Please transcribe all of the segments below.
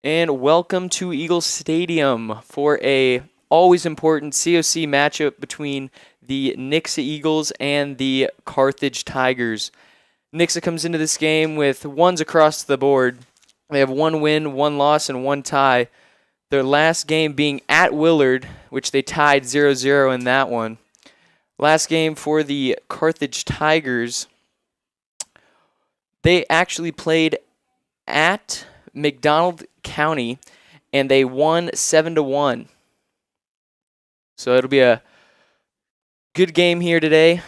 And welcome to Eagle Stadium for a always important COC matchup between the Nixa Eagles and the Carthage Tigers. Nixa comes into this game with ones across the board. They have one win, one loss, and one tie. Their last game being at Willard, which they tied 0-0 in that one. Last game for the Carthage Tigers, they actually played at McDonald County, and they won 7-1. So it'll be a good game here today.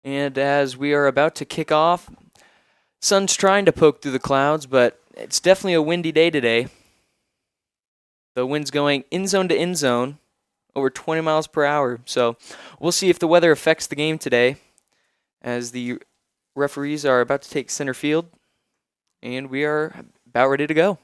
And as we are about to kick off, sun's trying to poke through the clouds, but it's definitely a windy day today. The wind's going in zone to in zone, over 20 miles per hour. So we'll see if the weather affects the game today, as the referees are about to take center field, and we are about ready to go.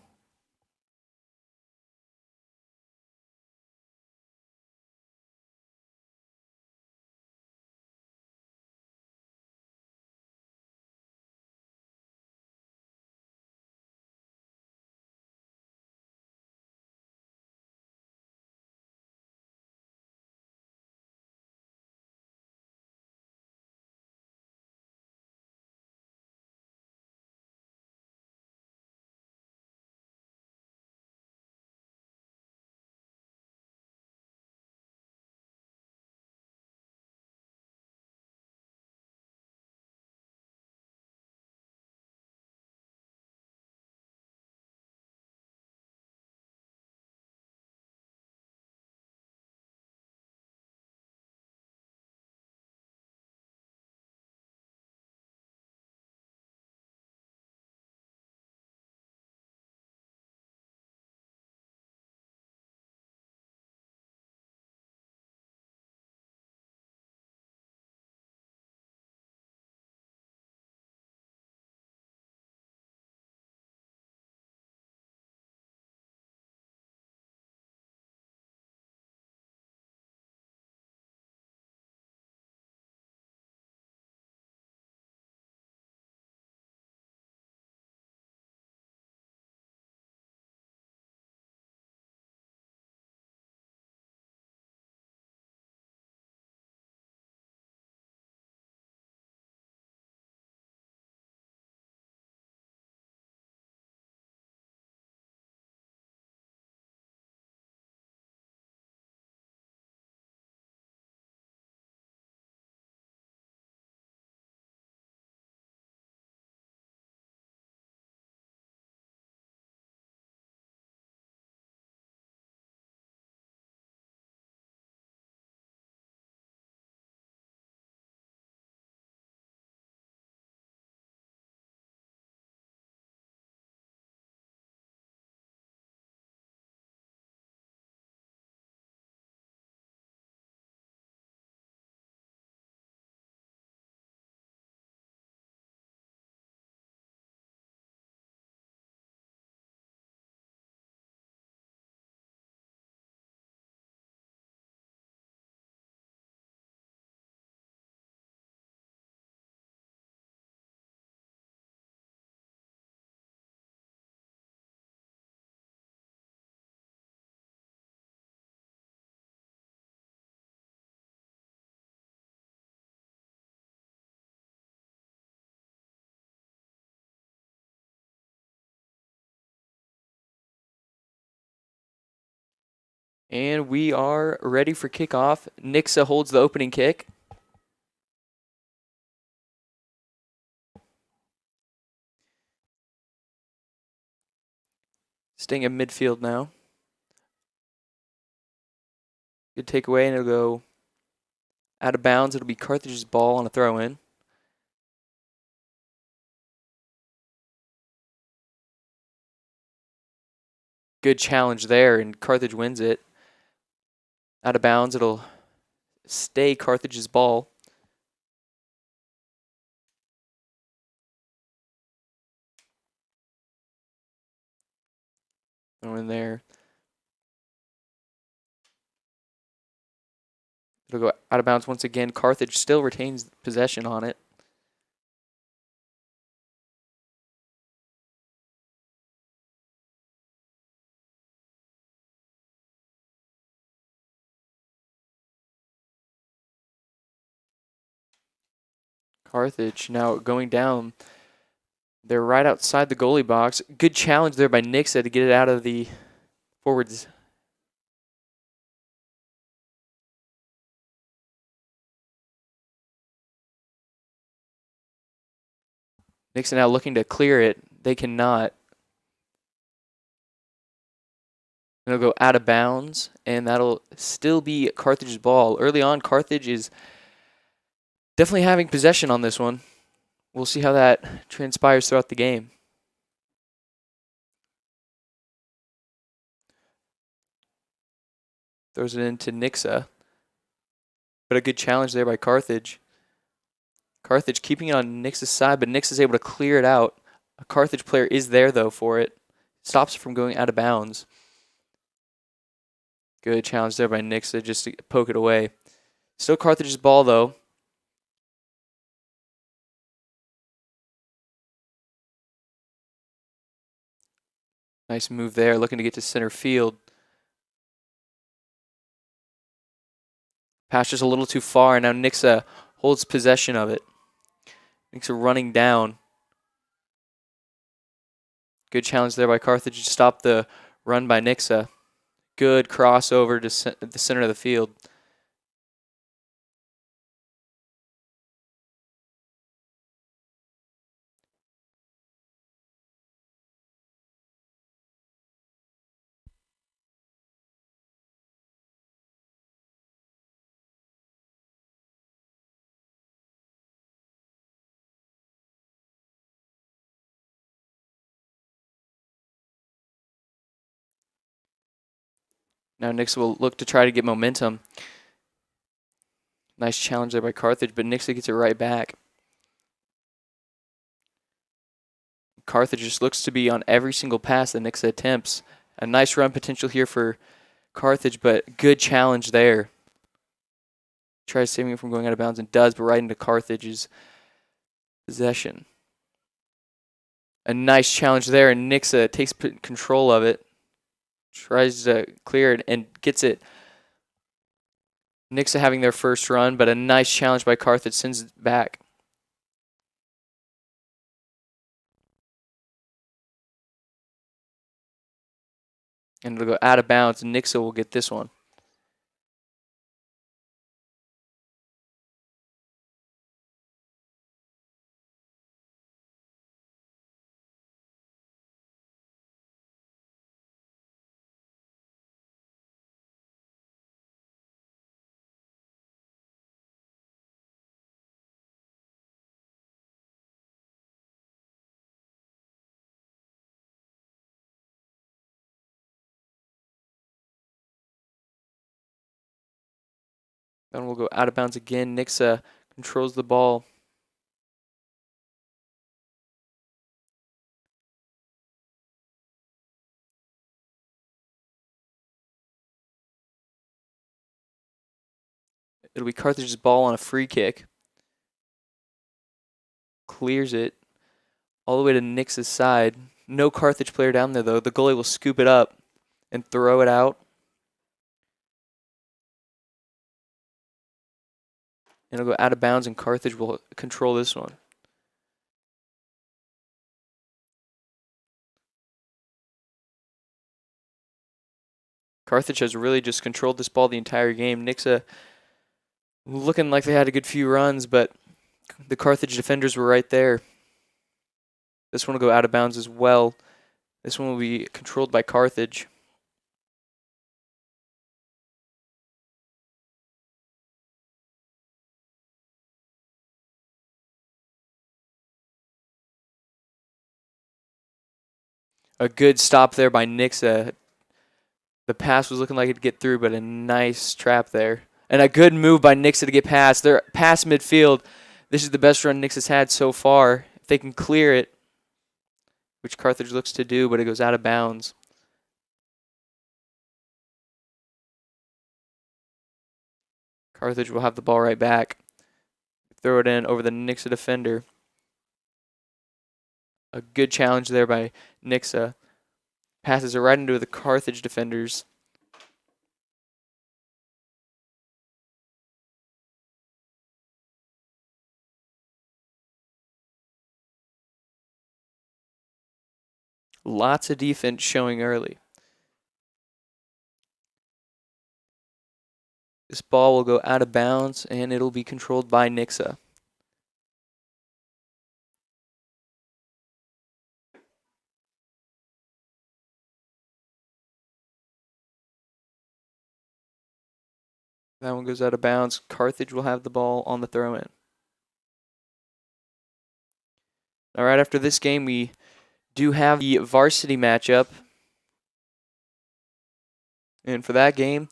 And we are ready for kickoff. Nixa holds the opening kick. Staying in midfield now. Good takeaway, and it'll go out of bounds. It'll be Carthage's ball on a throw-in. Good challenge there, and Carthage wins it. Out of bounds, it'll stay Carthage's ball. Throw in there. It'll go out of bounds once again. Carthage still retains possession on it. Carthage now going down. They're right outside the goalie box. Good challenge there by Nixa to get it out of the forwards. Nixa now looking to clear it. They cannot. It'll go out of bounds, and that'll still be Carthage's ball. Early on, Carthage is definitely having possession on this one. We'll see how that transpires throughout the game. Throws it into Nixa. But a good challenge there by Carthage. Carthage keeping it on Nix's side, but Nix is able to clear it out. A Carthage player is there, though, for it. Stops it from going out of bounds. Good challenge there by Nixa just to poke it away. Still Carthage's ball, though. Nice move there, looking to get to center field. Pass just a little too far, and now Nixa holds possession of it. Nixa running down. Good challenge there by Carthage to stop the run by Nixa. Good crossover to the center of the field. Now Nixa will look to try to get momentum. Nice challenge there by Carthage, but Nixa gets it right back. Carthage just looks to be on every single pass that Nixa attempts. A nice run potential here for Carthage, but good challenge there. Tries saving it from going out of bounds and does, but right into Carthage's possession. A nice challenge there, and Nixa takes control of it. Tries to clear it and gets it. Nixa having their first run, but a nice challenge by Carthage sends it back. And it'll go out of bounds, and Nixa will get this one. Then we'll go out of bounds again. Nixa controls the ball. It'll be Carthage's ball on a free kick. Clears it all the way to Nix's side. No Carthage player down there, though. The goalie will scoop it up and throw it out. And it'll go out of bounds, and Carthage will control this one. Carthage has really just controlled this ball the entire game. Nixa looking like they had a good few runs, but the Carthage defenders were right there. This one will go out of bounds as well. This one will be controlled by Carthage. A good stop there by Nixa. The pass was looking like it'd get through, but a nice trap there. And a good move by Nixa to get past. They're past midfield. This is the best run Nixa's had so far. If they can clear it, which Carthage looks to do, but it goes out of bounds. Carthage will have the ball right back. Throw it in over the Nixa defender. A good challenge there by Nixa. Passes it right into the Carthage defenders. Lots of defense showing early. This ball will go out of bounds, and it'll be controlled by Nixa. That one goes out of bounds. Carthage will have the ball on the throw-in. All right, after this game, we do have the varsity matchup. And for that game,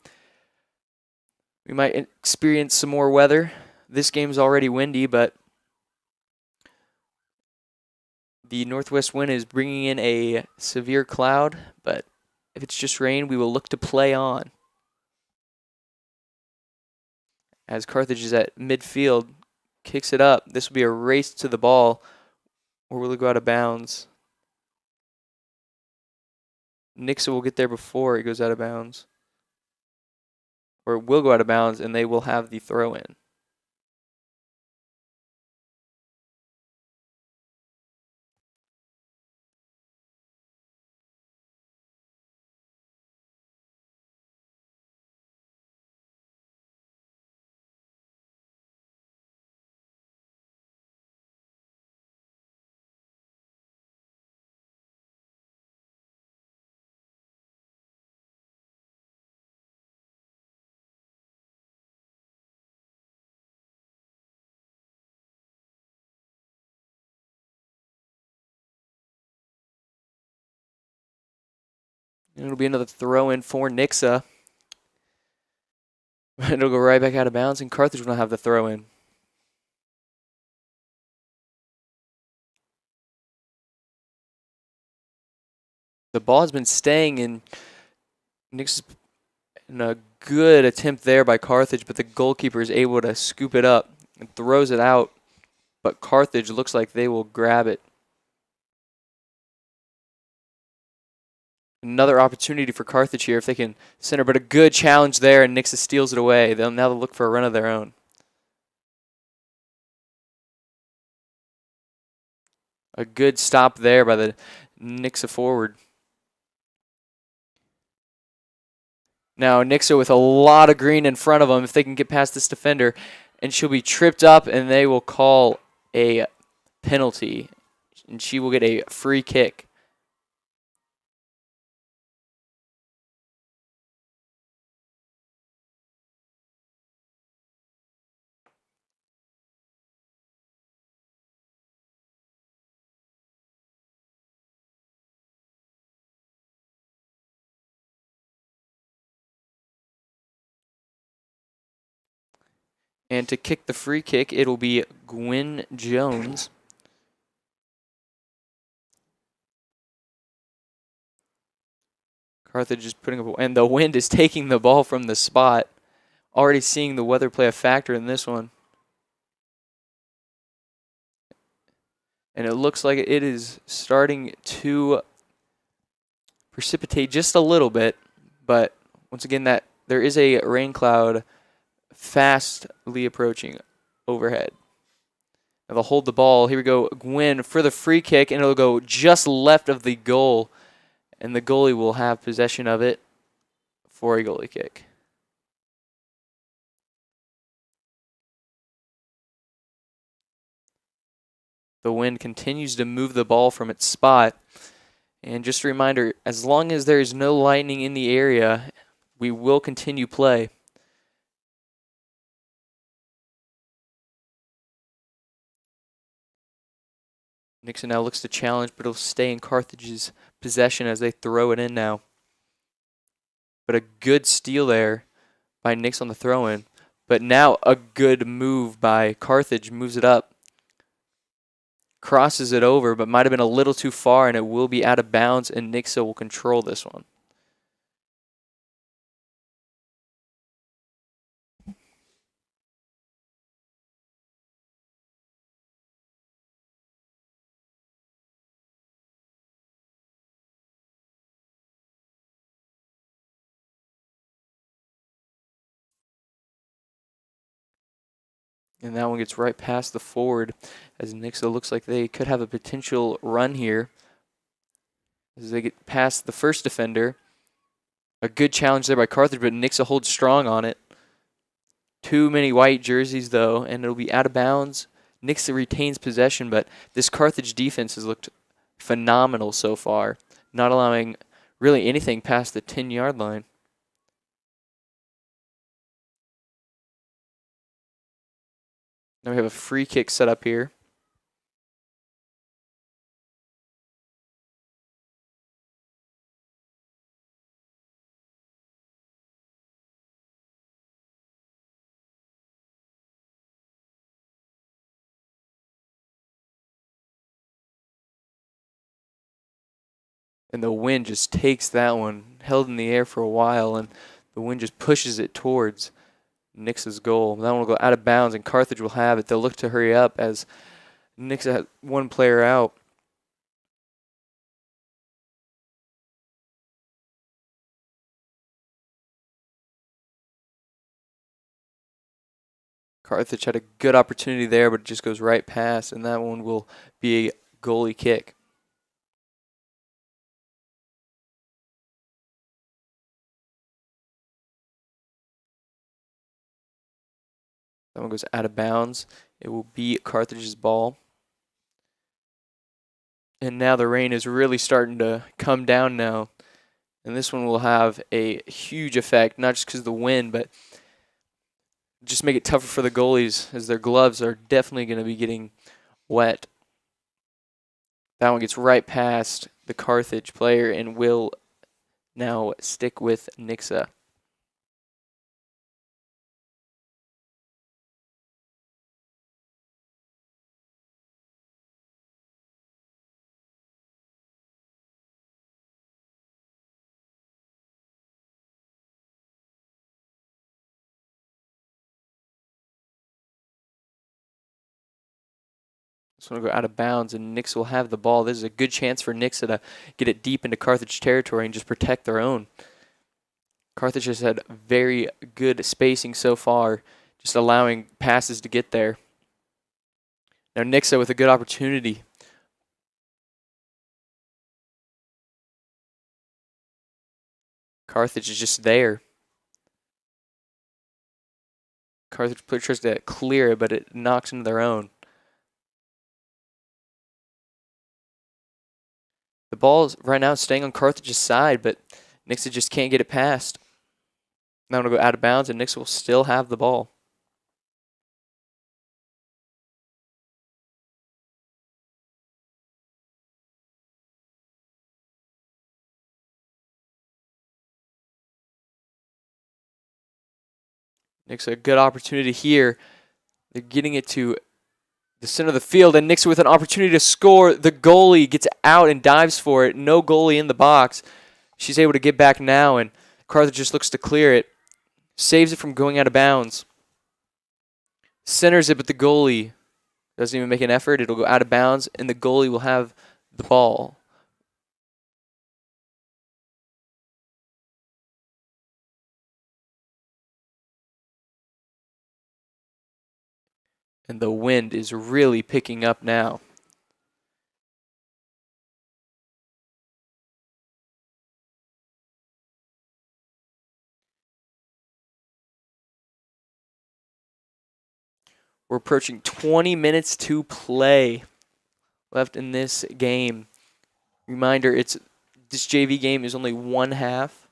we might experience some more weather. This game's already windy, but the northwest wind is bringing in a severe cloud. But if it's just rain, we will look to play on. As Carthage is at midfield, kicks it up. This will be a race to the ball, or will it go out of bounds? Nixa will get there before it goes out of bounds. Or it will go out of bounds, and they will have the throw-in. And it'll be another throw-in for Nixa. It'll go right back out of bounds, and Carthage will have the throw-in. The ball has been staying in Nixa's in a good attempt there by Carthage, but the goalkeeper is able to scoop it up and throws it out. But Carthage looks like they will grab it. Another opportunity for Carthage here if they can center, but a good challenge there, and Nixa steals it away. They'll now look for a run of their own. A good stop there by the Nixa forward. Now Nixa with a lot of green in front of them if they can get past this defender, and she'll be tripped up, and they will call a penalty, and she will get a free kick. And to kick the free kick, it'll be Gwyn Jones. Carthage is putting up, and the wind is taking the ball from the spot. Already seeing the weather play a factor in this one. And it looks like it is starting to precipitate just a little bit, but once again, that there is a rain cloud fastly approaching overhead. Now they'll hold the ball. Here we go, Gwyn for the free kick, and it'll go just left of the goal, and the goalie will have possession of it for a goalie kick. The wind continues to move the ball from its spot. And just a reminder, as long as there is no lightning in the area, we will continue play. Nixon now looks to challenge, but it'll stay in Carthage's possession as they throw it in now. But a good steal there by Nix on the throw-in. But now a good move by Carthage, moves it up. Crosses it over, but might have been a little too far, and it will be out of bounds, and Nixa will control this one. And that one gets right past the forward, as Nixa looks like they could have a potential run here. As they get past the first defender. A good challenge there by Carthage, but Nixa holds strong on it. Too many white jerseys, though, and it'll be out of bounds. Nixa retains possession, but this Carthage defense has looked phenomenal so far, not allowing really anything past the 10-yard line. Now we have a free kick set up here. And the wind just takes that one, held in the air for a while, and the wind just pushes it towards Nix's goal. That one will go out of bounds, and Carthage will have it. They'll look to hurry up as Nix has one player out. Carthage had a good opportunity there, but it just goes right past, and that one will be a goalie kick. That one goes out of bounds. It will be Carthage's ball. And now the rain is really starting to come down now. And this one will have a huge effect, not just because of the wind, but just make it tougher for the goalies, as their gloves are definitely going to be getting wet. That one gets right past the Carthage player and will now stick with Nixa. This one will go out of bounds, and Nixa will have the ball. This is a good chance for Nixa to get it deep into Carthage territory and just protect their own. Carthage has had very good spacing so far, just allowing passes to get there. Now Nixa with a good opportunity. Carthage is just there. Carthage player tries to clear it, but it knocks into their own. The ball is right now staying on Carthage's side, but Nixa just can't get it past. Now it'll go out of bounds, and Nixa will still have the ball. Nixa, a good opportunity here. They're getting it to the center of the field, and Nixa with an opportunity to score. The goalie gets out and dives for it. No goalie in the box. She's able to get back now, and Carthage just looks to clear it. Saves it from going out of bounds. Centers it, but the goalie doesn't even make an effort. It'll go out of bounds, and the goalie will have the ball. And the wind is really picking up now. We're approaching 20 minutes to play left in this game. Reminder, this JV game is only one half.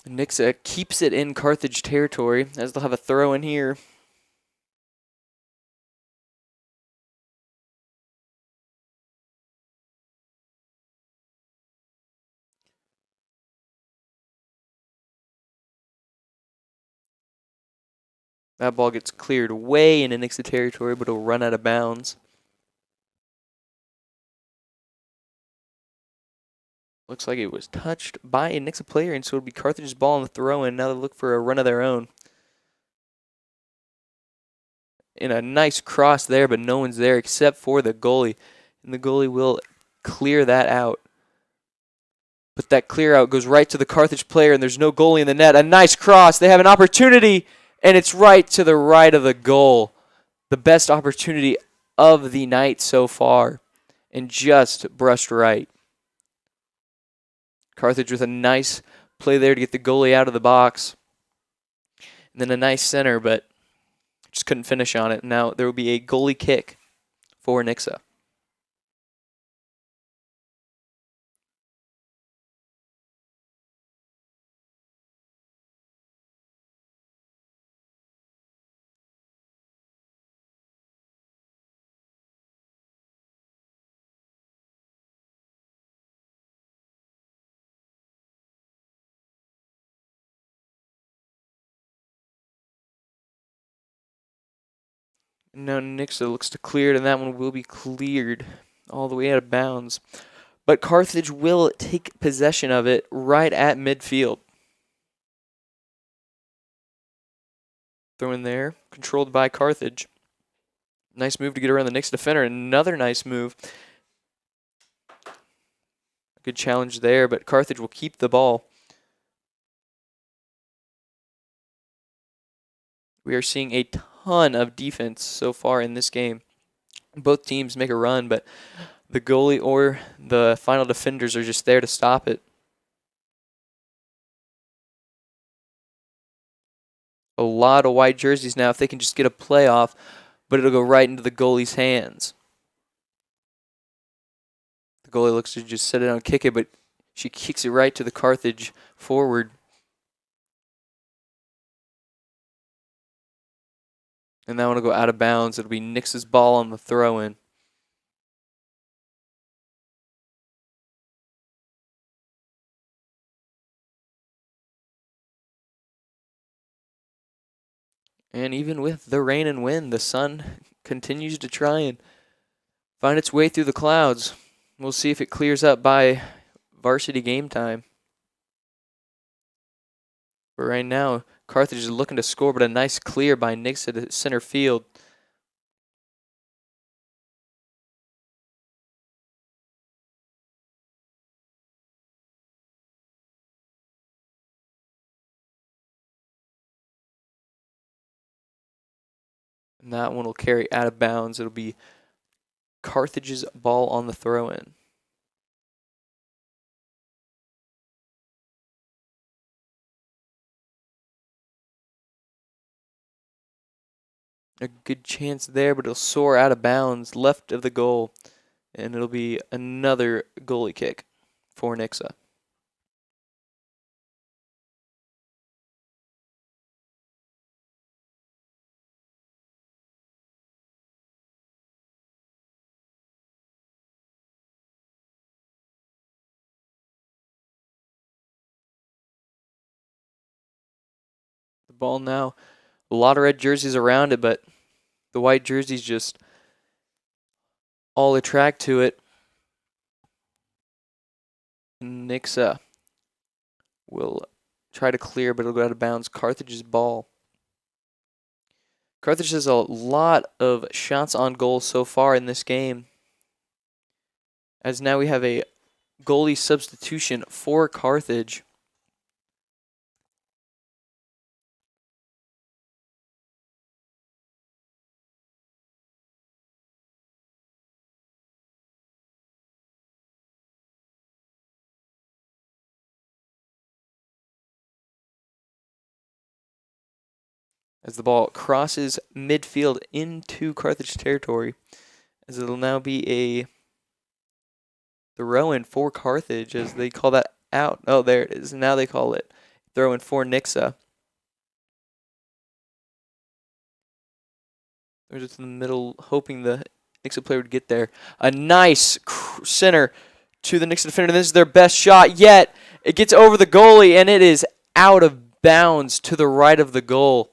Nixa keeps it in Carthage territory as they'll have a throw in here. That ball gets cleared way into Nixa territory, but it'll run out of bounds. Looks like it was touched by a Nixa player, and so it'll be Carthage's ball on the throw-in. Now they look for a run of their own. And a nice cross there, but no one's there except for the goalie. And the goalie will clear that out. But that clear out goes right to the Carthage player, and there's no goalie in the net. A nice cross. They have an opportunity, and it's right to the right of the goal. The best opportunity of the night so far, and just brushed right. Carthage with a nice play there to get the goalie out of the box. And then a nice center, but just couldn't finish on it. Now there will be a goalie kick for Nixa. Now Nixa looks to clear it, and that one will be cleared all the way out of bounds. But Carthage will take possession of it right at midfield. Throw in there, controlled by Carthage. Nice move to get around the Nixa defender. Another nice move. Good challenge there, but Carthage will keep the ball. We are seeing a ton of defense so far in this game. Both teams make a run, but the goalie or the final defenders are just there to stop it. A lot of white jerseys now if they can just get a playoff, but it'll go right into the goalie's hands. The goalie looks to just set it on, kick it, but she kicks it right to the Carthage forward. And that one will go out of bounds. It'll be Nix's ball on the throw-in. And even with the rain and wind, the sun continues to try and find its way through the clouds. We'll see if it clears up by varsity game time. But right now, Carthage is looking to score, but a nice clear by Nix at center field. And that one will carry out of bounds. It'll be Carthage's ball on the throw-in. A good chance there, but it'll soar out of bounds left of the goal. And it'll be another goalie kick for Nixa. The ball now, a lot of red jerseys around it, but the white jerseys just all attract to it. Nixa will try to clear, but it'll go out of bounds. Carthage's ball. Carthage has a lot of shots on goal so far in this game. as now we have a goalie substitution for Carthage. As the ball crosses midfield into Carthage territory, as it'll now be a throw-in for Carthage, as they call that out. Oh, there it is. Now they call it throw-in for Nixa. They're just in the middle, hoping the Nixa player would get there. A nice center to the Nixa defender. This is their best shot yet. It gets over the goalie, and it is out of bounds to the right of the goal.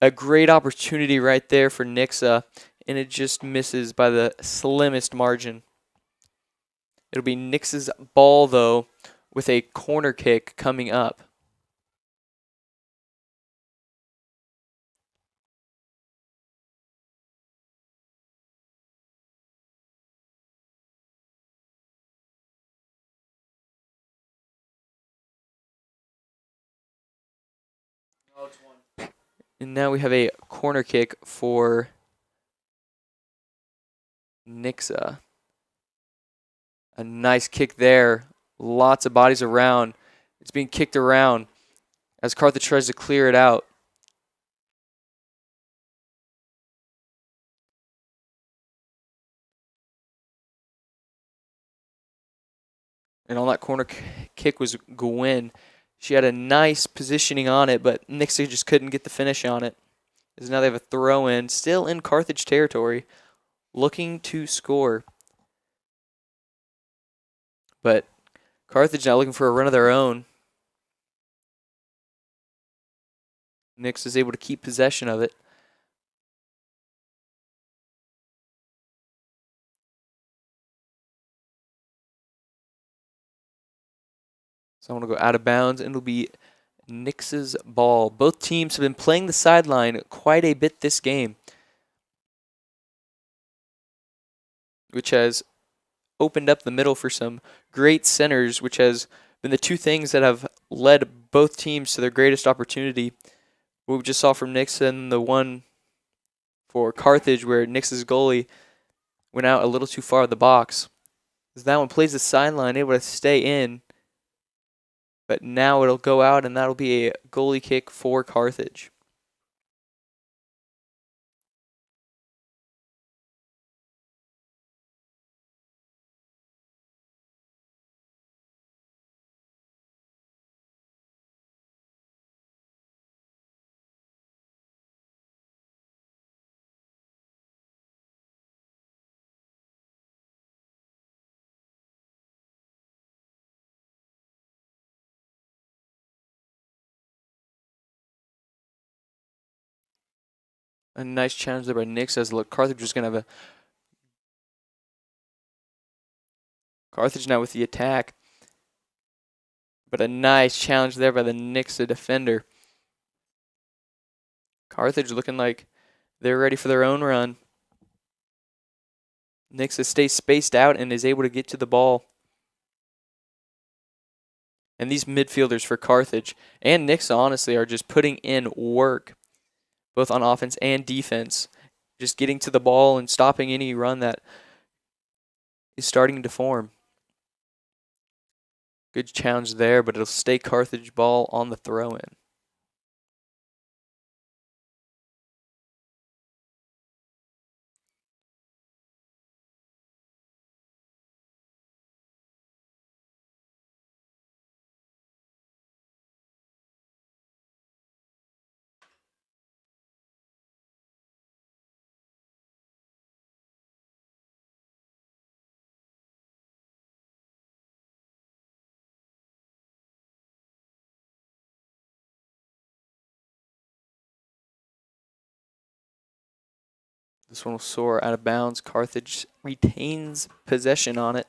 A great opportunity right there for Nixa, and it just misses by the slimmest margin. It'll be Nix's ball, though, with a corner kick coming up. And now we have a corner kick for Nixa. A nice kick there. Lots of bodies around. It's being kicked around as Carthage tries to clear it out. And on that corner kick was Gwen. She had a nice positioning on it, but Nixa just couldn't get the finish on it. As now they have a throw-in, still in Carthage territory, looking to score. But Carthage now looking for a run of their own. Nix is able to keep possession of it. So I want to go out of bounds, and it'll be Nix's ball. Both teams have been playing the sideline quite a bit this game, which has opened up the middle for some great centers, which has been the two things that have led both teams to their greatest opportunity. What we just saw from Nix and the one for Carthage, where Nix's goalie went out a little too far of the box. As that one plays the sideline, able to stay in. But now it'll go out, and that'll be a goalie kick for Carthage. A nice challenge there by Nix, as look, Carthage is going to have a... Carthage now with the attack. But a nice challenge there by the Nixa defender. Carthage looking like they're ready for their own run. Nixa stays spaced out and is able to get to the ball. And these midfielders for Carthage and Nixa, honestly, are just putting in work, both on offense and defense. Just getting to the ball and stopping any run that is starting to form. Good challenge there, but it'll stay Carthage ball on the throw-in. This one will soar out of bounds. Carthage retains possession on it.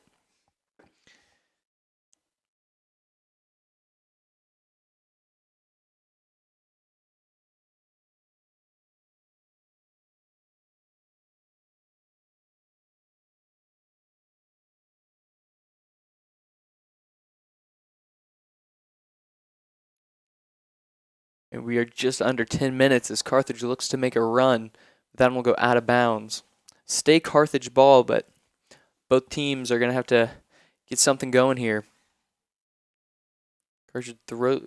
And we are just under 10 minutes as Carthage looks to make a run. That one will go out of bounds. Stay Carthage ball, but both teams are going to have to get something going here.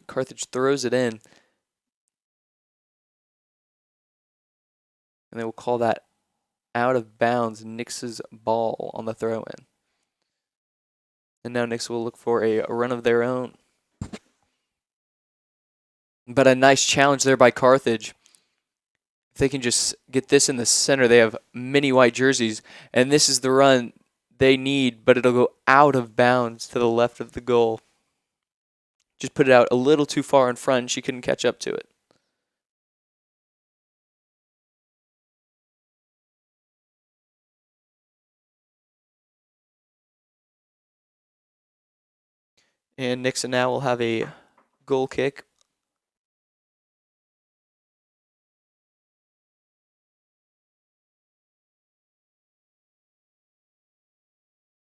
Carthage throws it in. And they will call that out of bounds. Nix's ball on the throw in. And now Nix will look for a run of their own. But a nice challenge there by Carthage. If they can just get this in the center, they have many white jerseys. And this is the run they need, but it'll go out of bounds to the left of the goal. Just put it out a little too far in front. She couldn't catch up to it. And Nixon now will have a goal kick.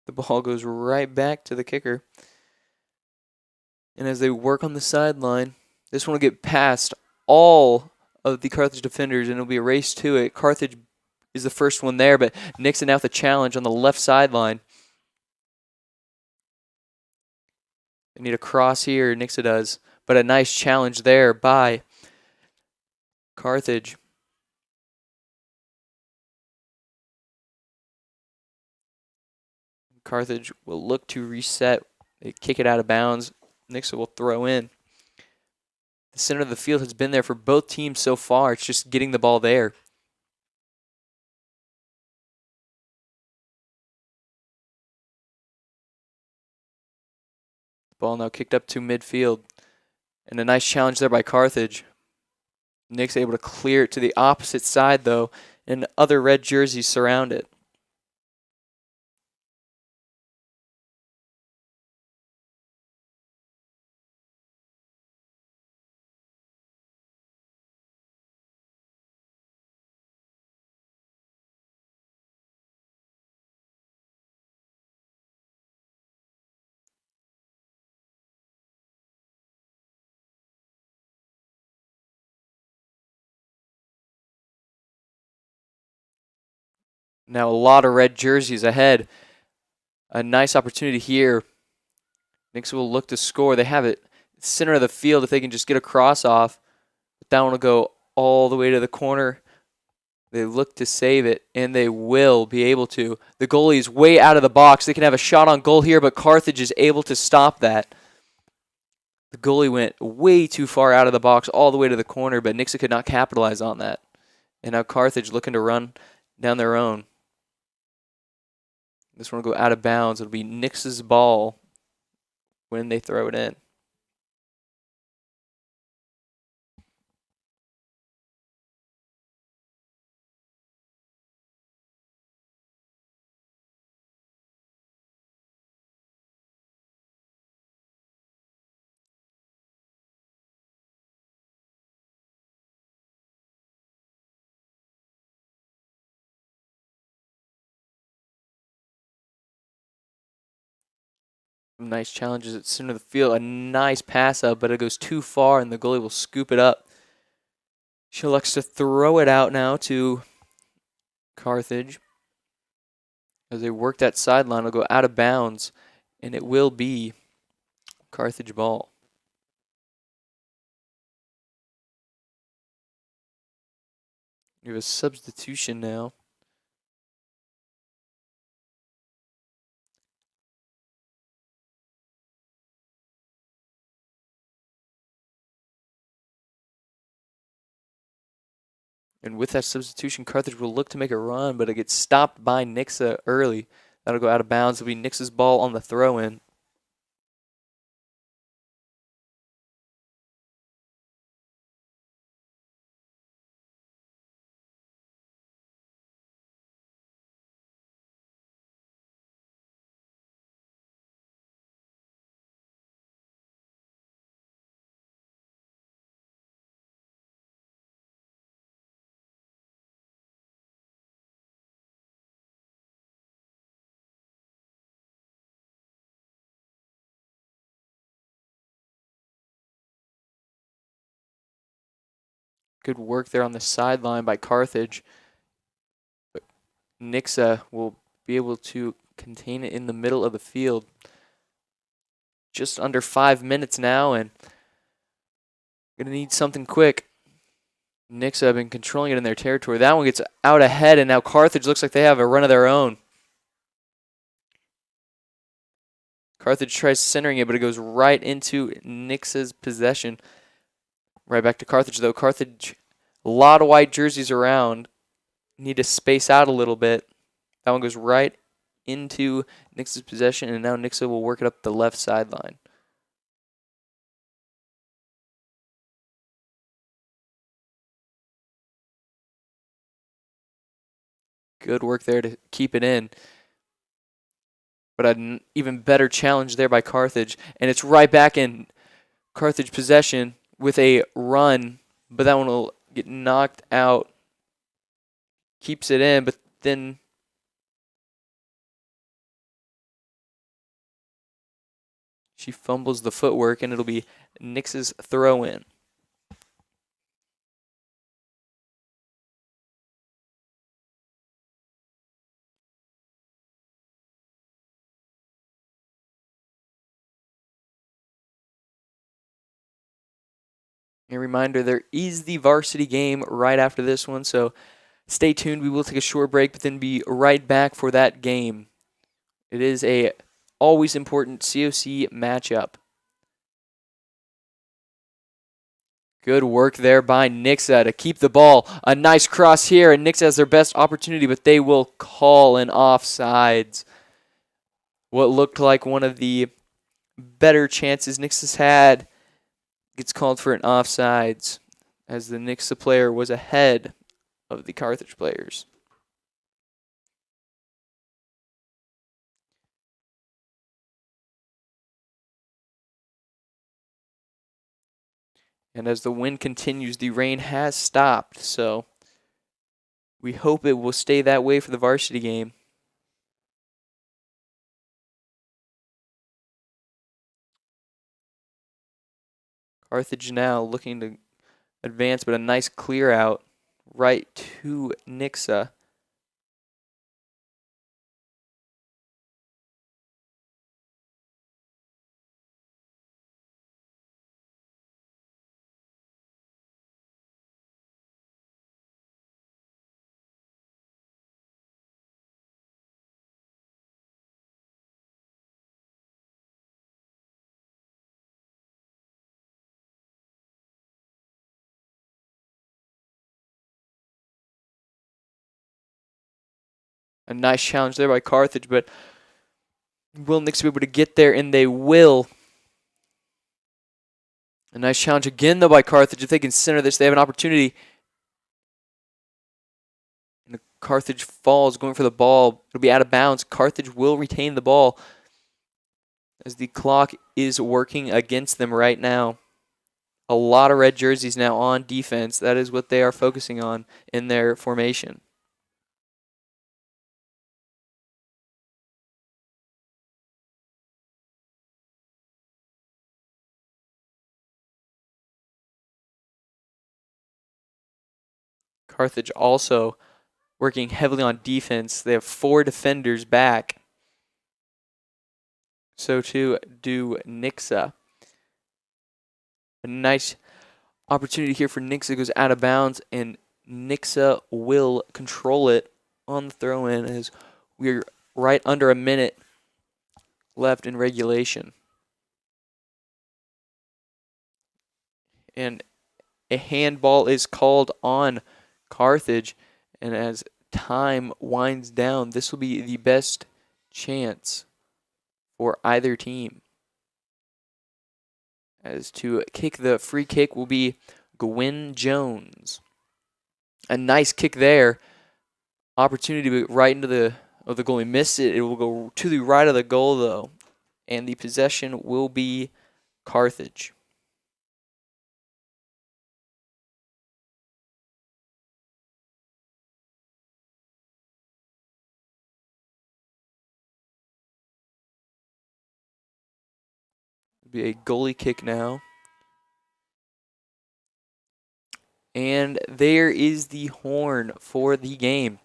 The ball goes right back to the kicker. And as they work on the sideline, this one will get past all of the Carthage defenders, and it'll be a race to it. Carthage is the first one there, but Nixon now with the challenge on the left sideline. They need a cross here, Nixa does, but a nice challenge there by Carthage. Carthage will look to reset. They kick it out of bounds. Nixa will throw in. The center of the field has been there for both teams so far. It's just getting the ball there. Ball now kicked up to midfield. And a nice challenge there by Carthage. Nick's able to clear it to the opposite side, though, and other red jerseys surround it. Now a lot of red jerseys ahead. A nice opportunity here. Knicks will look to score. They have it center of the field if they can just get a cross off. But that one will go all the way to the corner. They look to save it, and they will be able to. The goalie is way out of the box. They can have a shot on goal here, but Carthage is able to stop that. The goalie went way too far out of the box all the way to the corner, but Nixa could not capitalize on that. And now Carthage looking to run down their own. This one will go out of bounds. It'll be Nix's ball when they throw it in. Nice challenges at center of the field. A nice pass up, but it goes too far, and the goalie will scoop it up. She elects to throw it out now to Carthage. As they work that sideline, it'll go out of bounds, and it will be Carthage ball. We have a substitution now. And with that substitution, Carthage will look to make a run, but it gets stopped by Nixa early. That'll go out of bounds. It'll be Nix's ball on the throw-in. Good work there on the sideline by Carthage. But Nixa will be able to contain it in the middle of the field. Just under 5 minutes now, and gonna need something quick. Nixa have been controlling it in their territory. That one gets out ahead, and now Carthage looks like they have a run of their own. Carthage tries centering it, but it goes right into Nixa's possession. Right back to Carthage, though. Carthage, a lot of white jerseys around. Need to space out a little bit. That one goes right into Nixa's possession, and now Nixa will work it up the left sideline. Good work there to keep it in. But an even better challenge there by Carthage. And it's right back in Carthage possession with a run. But that one will get knocked out. Keeps it in, but then she fumbles the footwork, and it'll be Nix's throw in. A reminder, there is the varsity game right after this one, so stay tuned. We will take a short break, but then be right back for that game. It is a always important COC matchup. Good work there by Nixa to keep the ball. A nice cross here, and Nixa has their best opportunity, but they will call an offsides. What looked like one of the better chances Nixa's had gets called for an offsides, as the Nixa player was ahead of the Carthage players. And as the wind continues, the rain has stopped, so we hope it will stay that way for the varsity game. Carthage now looking to advance, but a nice clear out right to Nixa. A nice challenge there by Carthage, but will Nixa be able to get there? And they will. A nice challenge again, though, by Carthage. If they can center this, they have an opportunity. And the Carthage falls, going for the ball. It'll be out of bounds. Carthage will retain the ball, as the clock is working against them right now. A lot of red jerseys now on defense. That is what they are focusing on in their formation. Carthage also working heavily on defense. They have 4 defenders back. So too do Nixa. A nice opportunity here for Nixa. Goes out of bounds, and Nixa will control it on the throw-in, as we're right under a minute left in regulation. And a handball is called on Carthage, and as time winds down, this will be the best chance for either team. As to kick the free kick will be Gwyn Jones. A nice kick there. Opportunity right into the goalie. Missed it. It will go to the right of the goal, though. And the possession will be Carthage. It'll be a goalie kick now. And there is the horn for the game.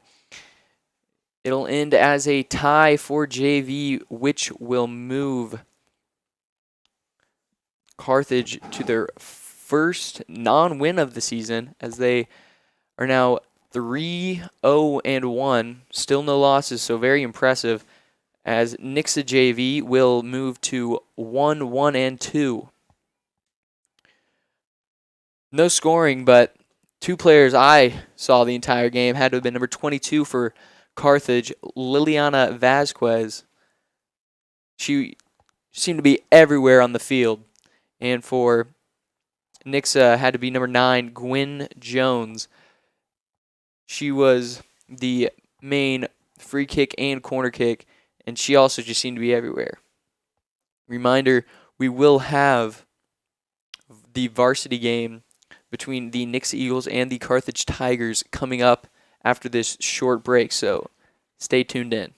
It'll end as a tie for JV, which will move Carthage to their first non-win of the season, as they are now 3-0-1, still no losses, so very impressive, as Nixa JV will move to 1-1-2. No scoring, but two players I saw the entire game had to have been number 22 for Carthage, Liliana Vasquez. She seemed to be everywhere on the field. And for Nixa had to be number 9, Gwyn Jones. She was the main free kick and corner kick, and she also just seemed to be everywhere. Reminder, we will have the varsity game between the Nixa Eagles and the Carthage Tigers coming up after this short break, so stay tuned in.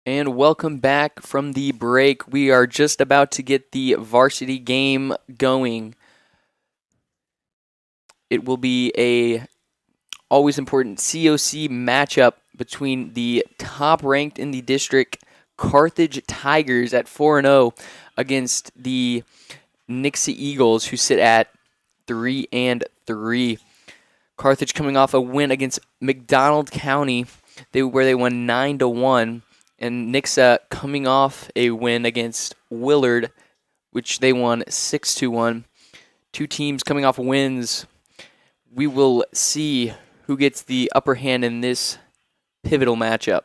And welcome back from the break. We are just about to get the varsity game going. It will be a always important COC matchup between the top ranked in the district Carthage Tigers at 4-0 against the Nixie Eagles, who sit at 3-3. Carthage coming off a win against McDonald County, where they won 9-1, and Nixa coming off a win against Willard, which they won 6-1. Two teams coming off wins. We will see who gets the upper hand in this pivotal matchup.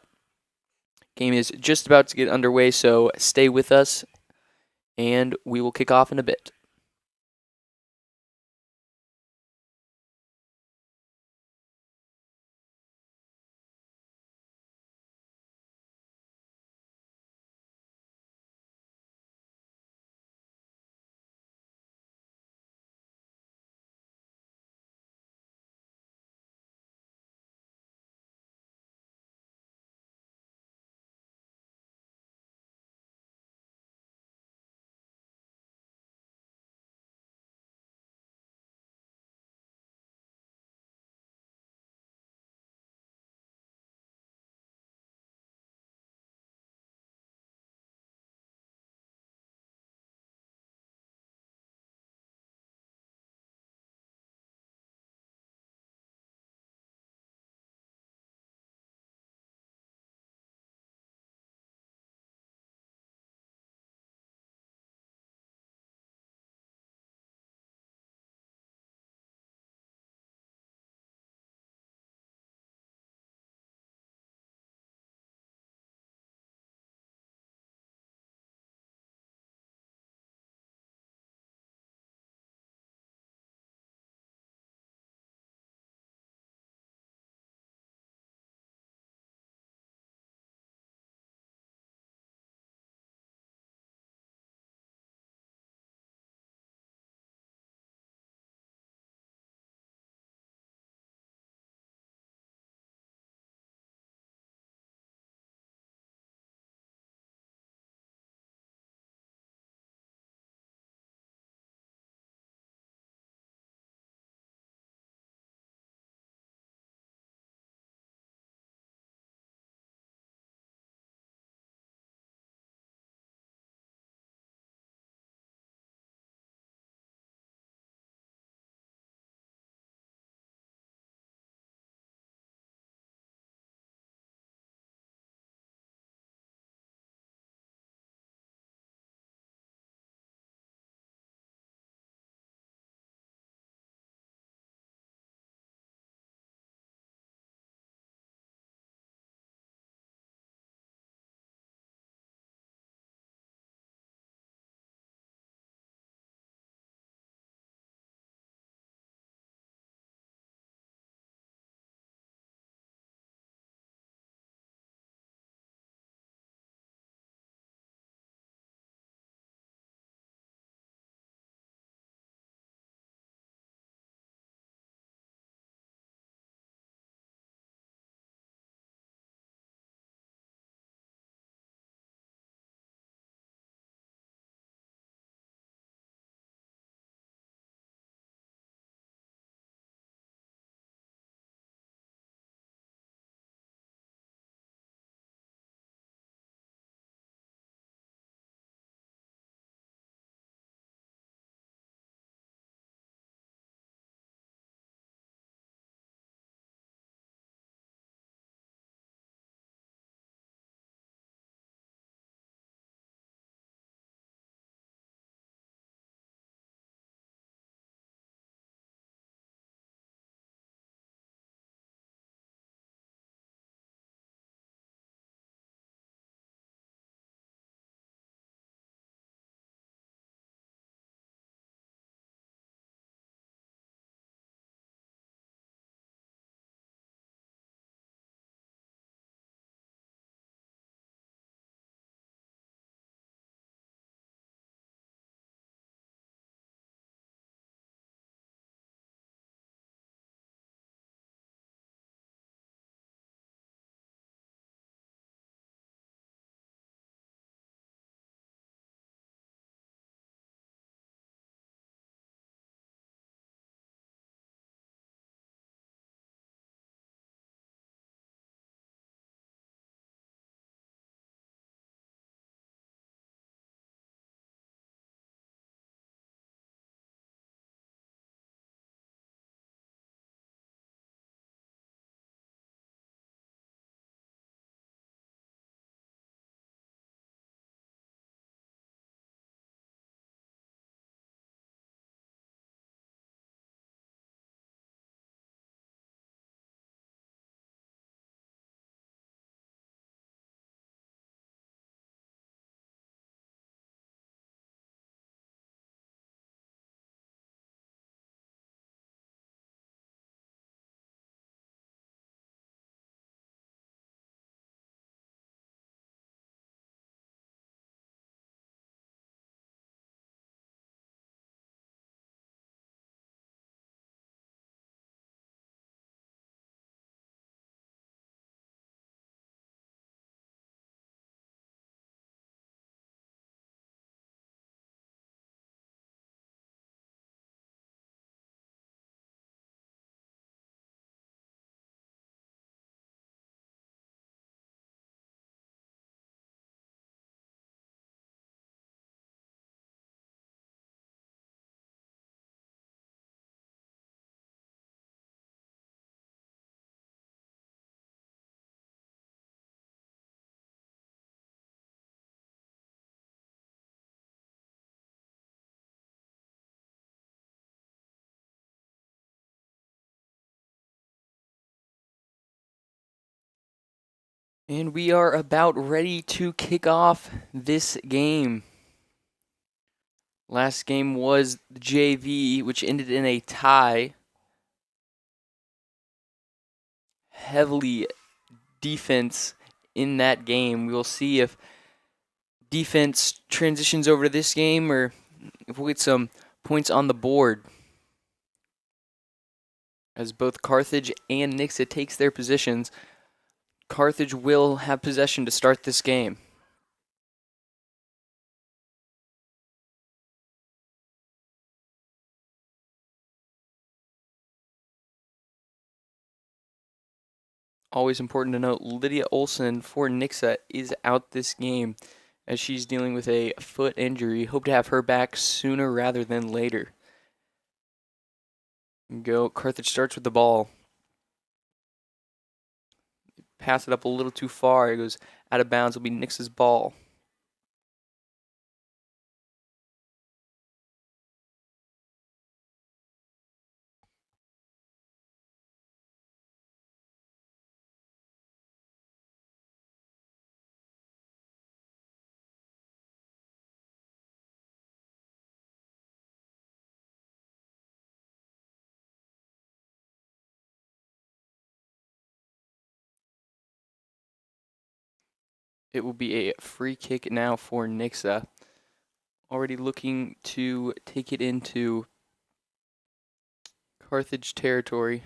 Game is just about to get underway, so stay with us, and we will kick off in a bit. And we are about ready to kick off this game. Last game was the JV, which ended in a tie. Heavily defense in that game. We will see if defense transitions over to this game or if we'll get some points on the board. As both Carthage and Nixa takes their positions, Carthage will have possession to start this game. Always important to note, Lydia Olson for Nixa is out this game as she's dealing with a foot injury. Hope to have her back sooner rather than later. Carthage starts with the ball. Pass it up a little too far. It goes out of bounds. It'll be Nix's ball. It will be a free kick now for Nixa. Already looking to take it into Carthage territory.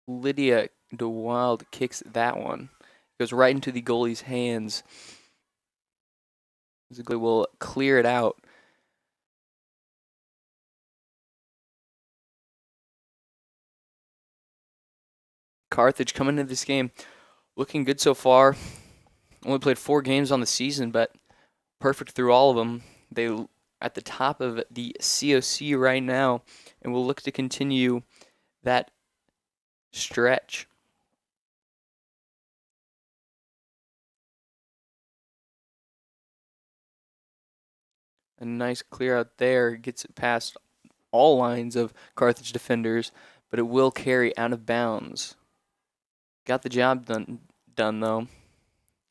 Lydia DeWild kicks that one. Goes right into the goalie's hands. The goalie will clear it out. Carthage coming into this game looking good so far. Only played 4 games on the season, but perfect through all of them. They at the top of the COC right now, and will look to continue that stretch. A nice clear out there. Gets it past all lines of Carthage defenders, but it will carry out of bounds. Got the job done though,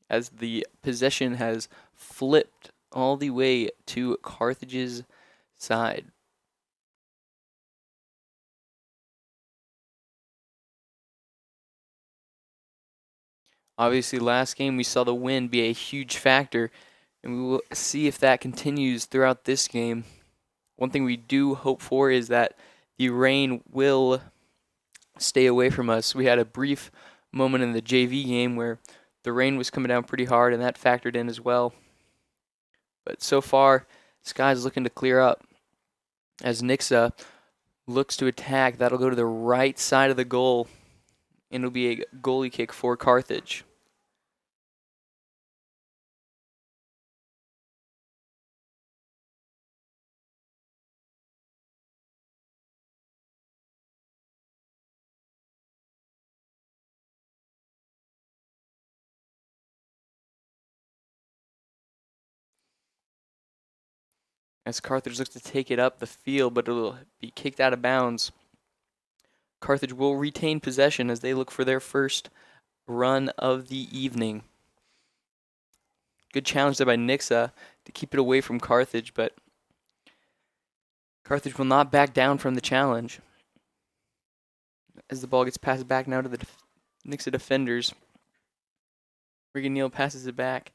as the possession has flipped all the way to Carthage's side. Obviously, last game we saw the wind be a huge factor, and we will see if that continues throughout this game. One thing we do hope for is that the rain will stay away from us. We had a brief moment in the JV game where the rain was coming down pretty hard, and that factored in as well. But so far, the sky's looking to clear up. As Nixa looks to attack, that'll go to the right side of the goal, and it'll be a goalie kick for Carthage. As Carthage looks to take it up the field, but it'll be kicked out of bounds. Carthage will retain possession as they look for their first run of the evening. Good challenge there by Nixa to keep it away from Carthage, but Carthage will not back down from the challenge. As the ball gets passed back now to the Nixa defenders. Regan Neal passes it back.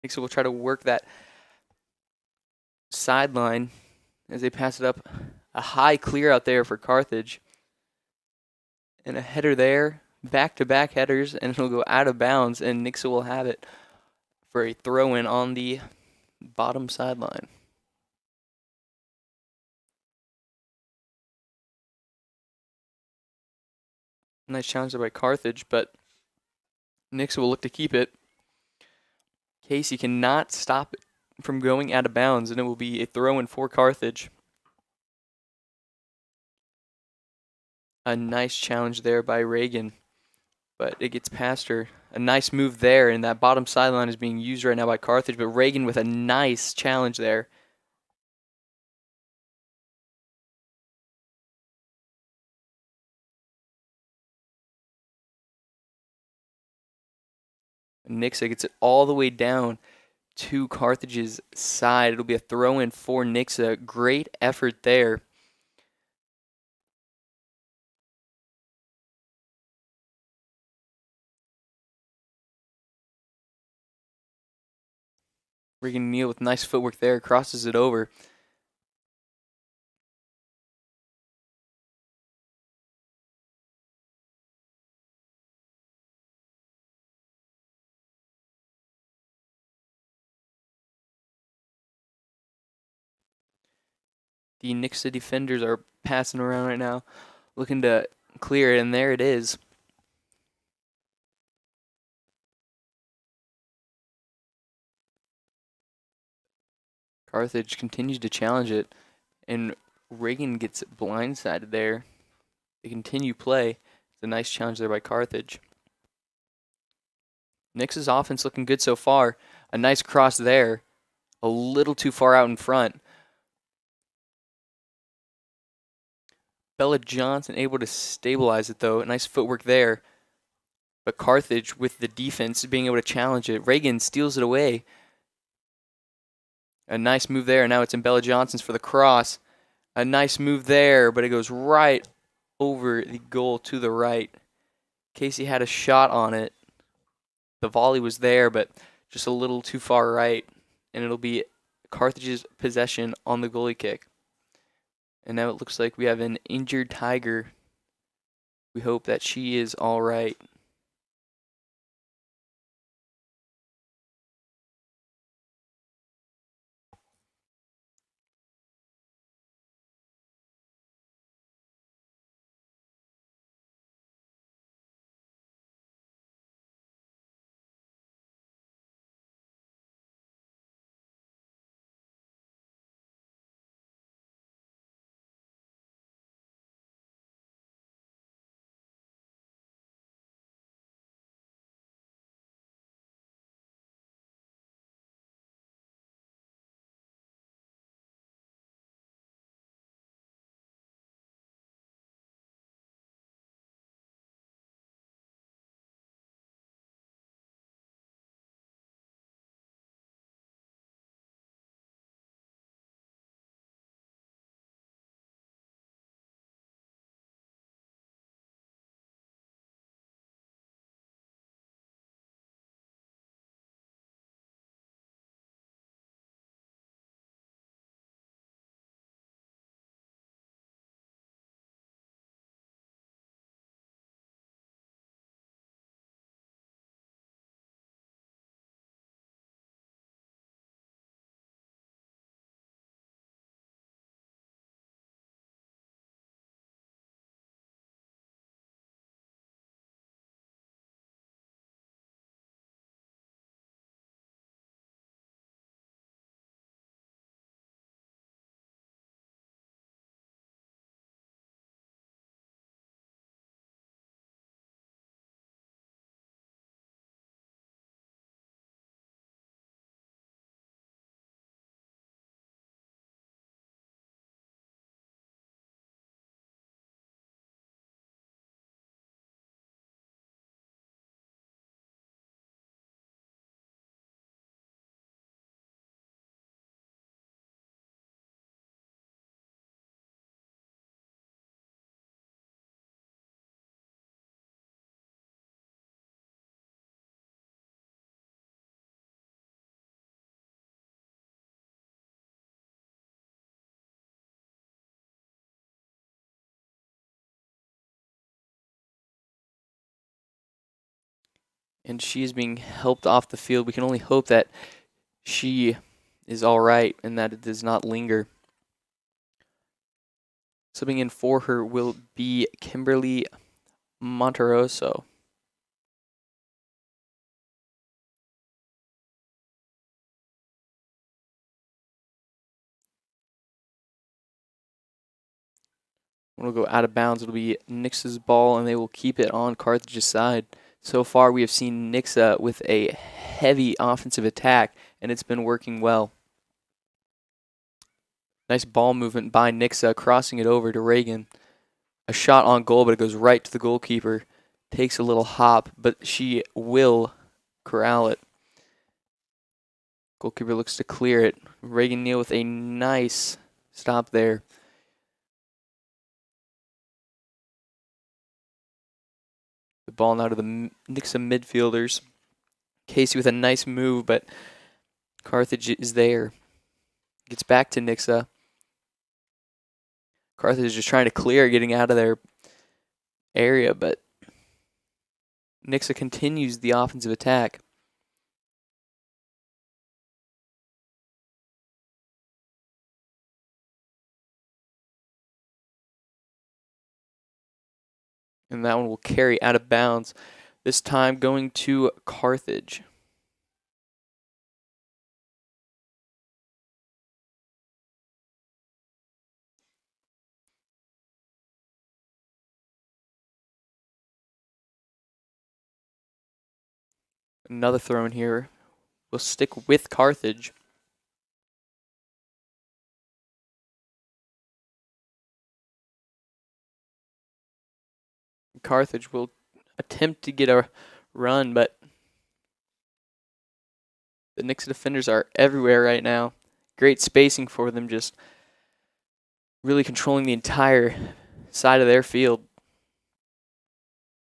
Nixa will try to work that sideline as they pass it up. A high clear out there for Carthage. And a header there. Back-to-back headers, and it'll go out of bounds, and Nixa will have it for a throw-in on the bottom sideline. Nice challenge there by Carthage, but Nixa will look to keep it. Casey cannot stop it from going out of bounds, and it will be a throw-in for Carthage. A nice challenge there by Reagan, but it gets past her. A nice move there, and that bottom sideline is being used right now by Carthage, but Reagan with a nice challenge there. Nixa gets it all the way down to Carthage's side. It'll be a throw-in for Nixa. Great effort there. Regan Neal with nice footwork there, crosses it over. The Nixa defenders are passing around right now, looking to clear it, and there it is. Carthage continues to challenge it, and Reagan gets blindsided there. They continue play. It's a nice challenge there by Carthage. Nix's offense looking good so far. A nice cross there. A little too far out in front. Bella Johnson able to stabilize it though. Nice footwork there. But Carthage with the defense being able to challenge it. Reagan steals it away. A nice move there. Now it's in Bella Johnson's for the cross. A nice move there, but it goes right over the goal to the right. Casey had a shot on it. The volley was there, but just a little too far right. And it'll be Carthage's possession on the goalie kick. And now it looks like we have an injured Tiger. We hope that she is all right. And she is being helped off the field. We can only hope that she is all right and that it does not linger. Subbing in for her will be Kimberly Monteroso. When we'll go out of bounds, it'll be Nix's ball, and they will keep it on Carthage's side. So far, we have seen Nixa with a heavy offensive attack, and it's been working well. Nice ball movement by Nixa, crossing it over to Reagan. A shot on goal, but it goes right to the goalkeeper. Takes a little hop, but she will corral it. Goalkeeper looks to clear it. Reagan Neal with a nice stop there. The ball now to the Nixa midfielders. Casey with a nice move, but Carthage is there. Gets back to Nixa. Carthage is just trying to clear, getting out of their area, but Nixa continues the offensive attack. And that one will carry out of bounds, this time going to Carthage. Another throw in here. We'll stick with Carthage. Carthage will attempt to get a run, but the Nixa defenders are everywhere right now. Great spacing for them, just really controlling the entire side of their field.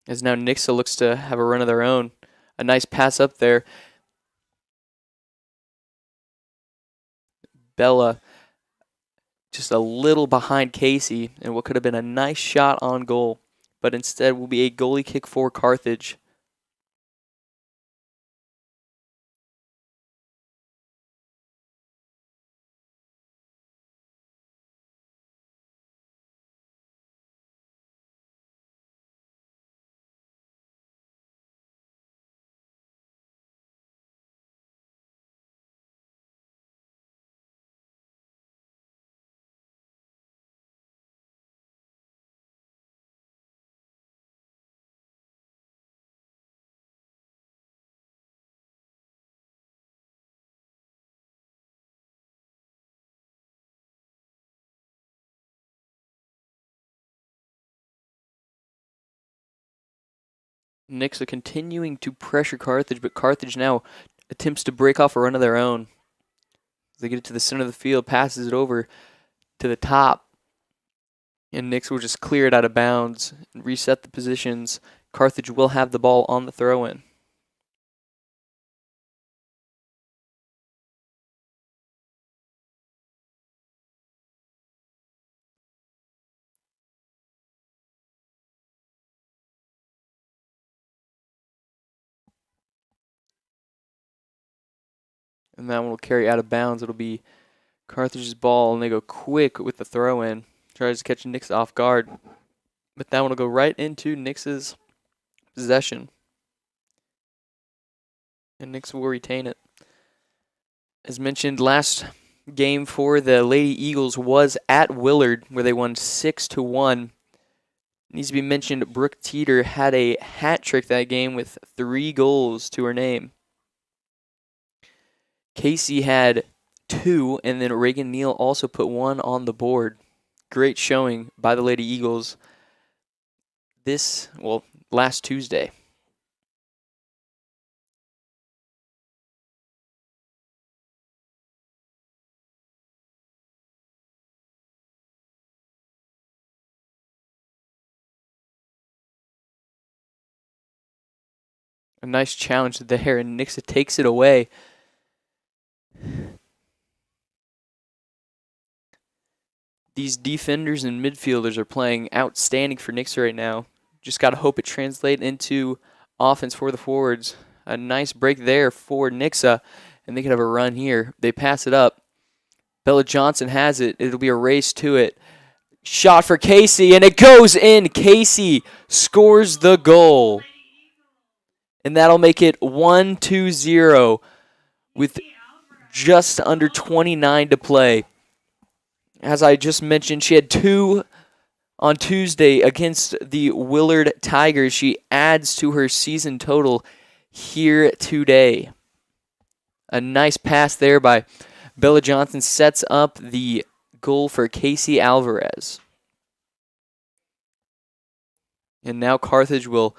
As now Nixa looks to have a run of their own. A nice pass up there. Bella just a little behind Casey, and what could have been a nice shot on goal, but instead will be a goalie kick for Carthage. Nixa continuing to pressure Carthage, but Carthage now attempts to break off a run of their own. They get it to the center of the field, passes it over to the top, and Nixa will just clear it out of bounds and reset the positions. Carthage will have the ball on the throw-in. And that one will carry out of bounds. It'll be Carthage's ball, and they go quick with the throw-in. Tries to catch Nixa off guard. But that one will go right into Nix's possession. And Nixa will retain it. As mentioned, last game for the Lady Eagles was at Willard, where they won 6-1. Needs to be mentioned, Brooke Teeter had a hat trick that game with 3 goals to her name. Casey had 2, and then Reagan Neal also put 1 on the board. Great showing by the Lady Eagles last Tuesday. A nice challenge there, and Nixa takes it away. These defenders and midfielders are playing outstanding for Nixa right now. Just got to hope it translates into offense for the forwards. A nice break there for Nixa, and they could have a run here. They pass it up. Bella Johnson has it. It'll be a race to it. Shot for Casey, and it goes in. Casey scores the goal. And that'll make it 1-0 with just under 29 to play. As I just mentioned, she had 2 on Tuesday against the Willard Tigers. She adds to her season total here today. A nice pass there by Bella Johnson sets up the goal for Casey Alvarez. And now Carthage will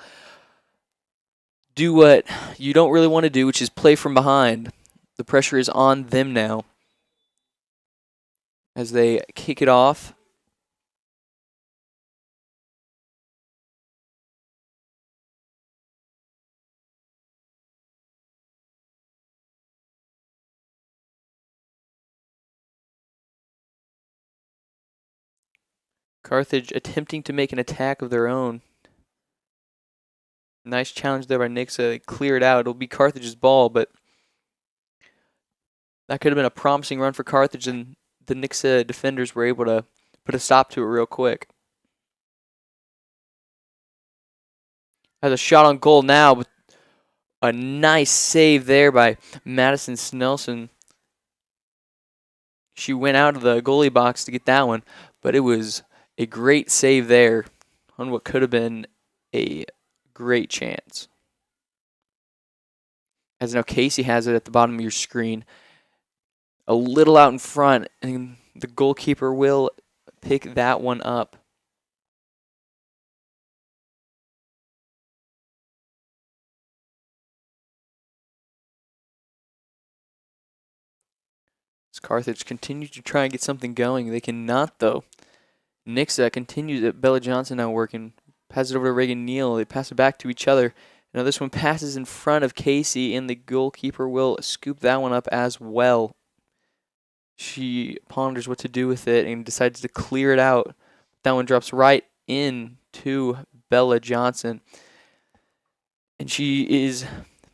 do what you don't really want to do, which is play from behind. The pressure is on them now as they kick it off. Carthage attempting to make an attack of their own. Nice challenge there by Nixa. They clear it out. It'll be Carthage's ball, but that could have been a promising run for Carthage, and the Nixa defenders were able to put a stop to it real quick. Has a shot on goal now, but a nice save there by Madison Snelson. She went out of the goalie box to get that one, but it was a great save there on what could have been a great chance. As now Casey has it at the bottom of your screen. A little out in front, and the goalkeeper will pick that one up. As Carthage continues to try and get something going, they cannot though. Nixa continues at Bella Johnson now working. Pass it over to Reagan Neal. They pass it back to each other. Now this one passes in front of Casey, and the goalkeeper will scoop that one up as well. She ponders what to do with it and decides to clear it out. That one drops right into Bella Johnson. And she is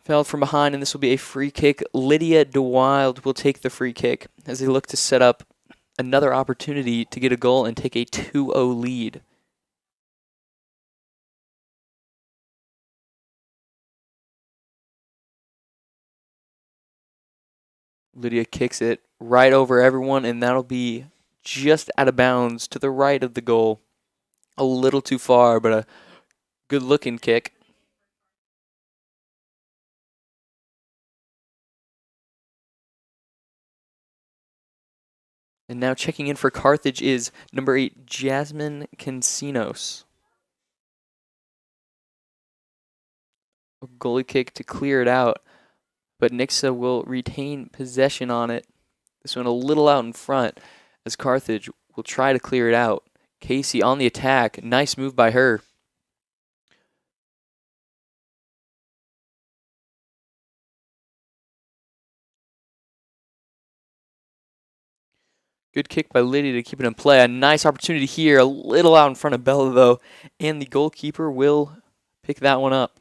fouled from behind, and this will be a free kick. Lydia DeWild will take the free kick as they look to set up another opportunity to get a goal and take a 2-0 lead. Lydia kicks it right over everyone, and that'll be just out of bounds to the right of the goal. A little too far, but a good-looking kick. And now checking in for Carthage is number 8, Jasmine Cancinos. A goalie kick to clear it out, but Nixa will retain possession on it. This one a little out in front as Carthage will try to clear it out. Casey on the attack. Nice move by her. Good kick by Lydia to keep it in play. A nice opportunity here. A little out in front of Bella, though. And the goalkeeper will pick that one up.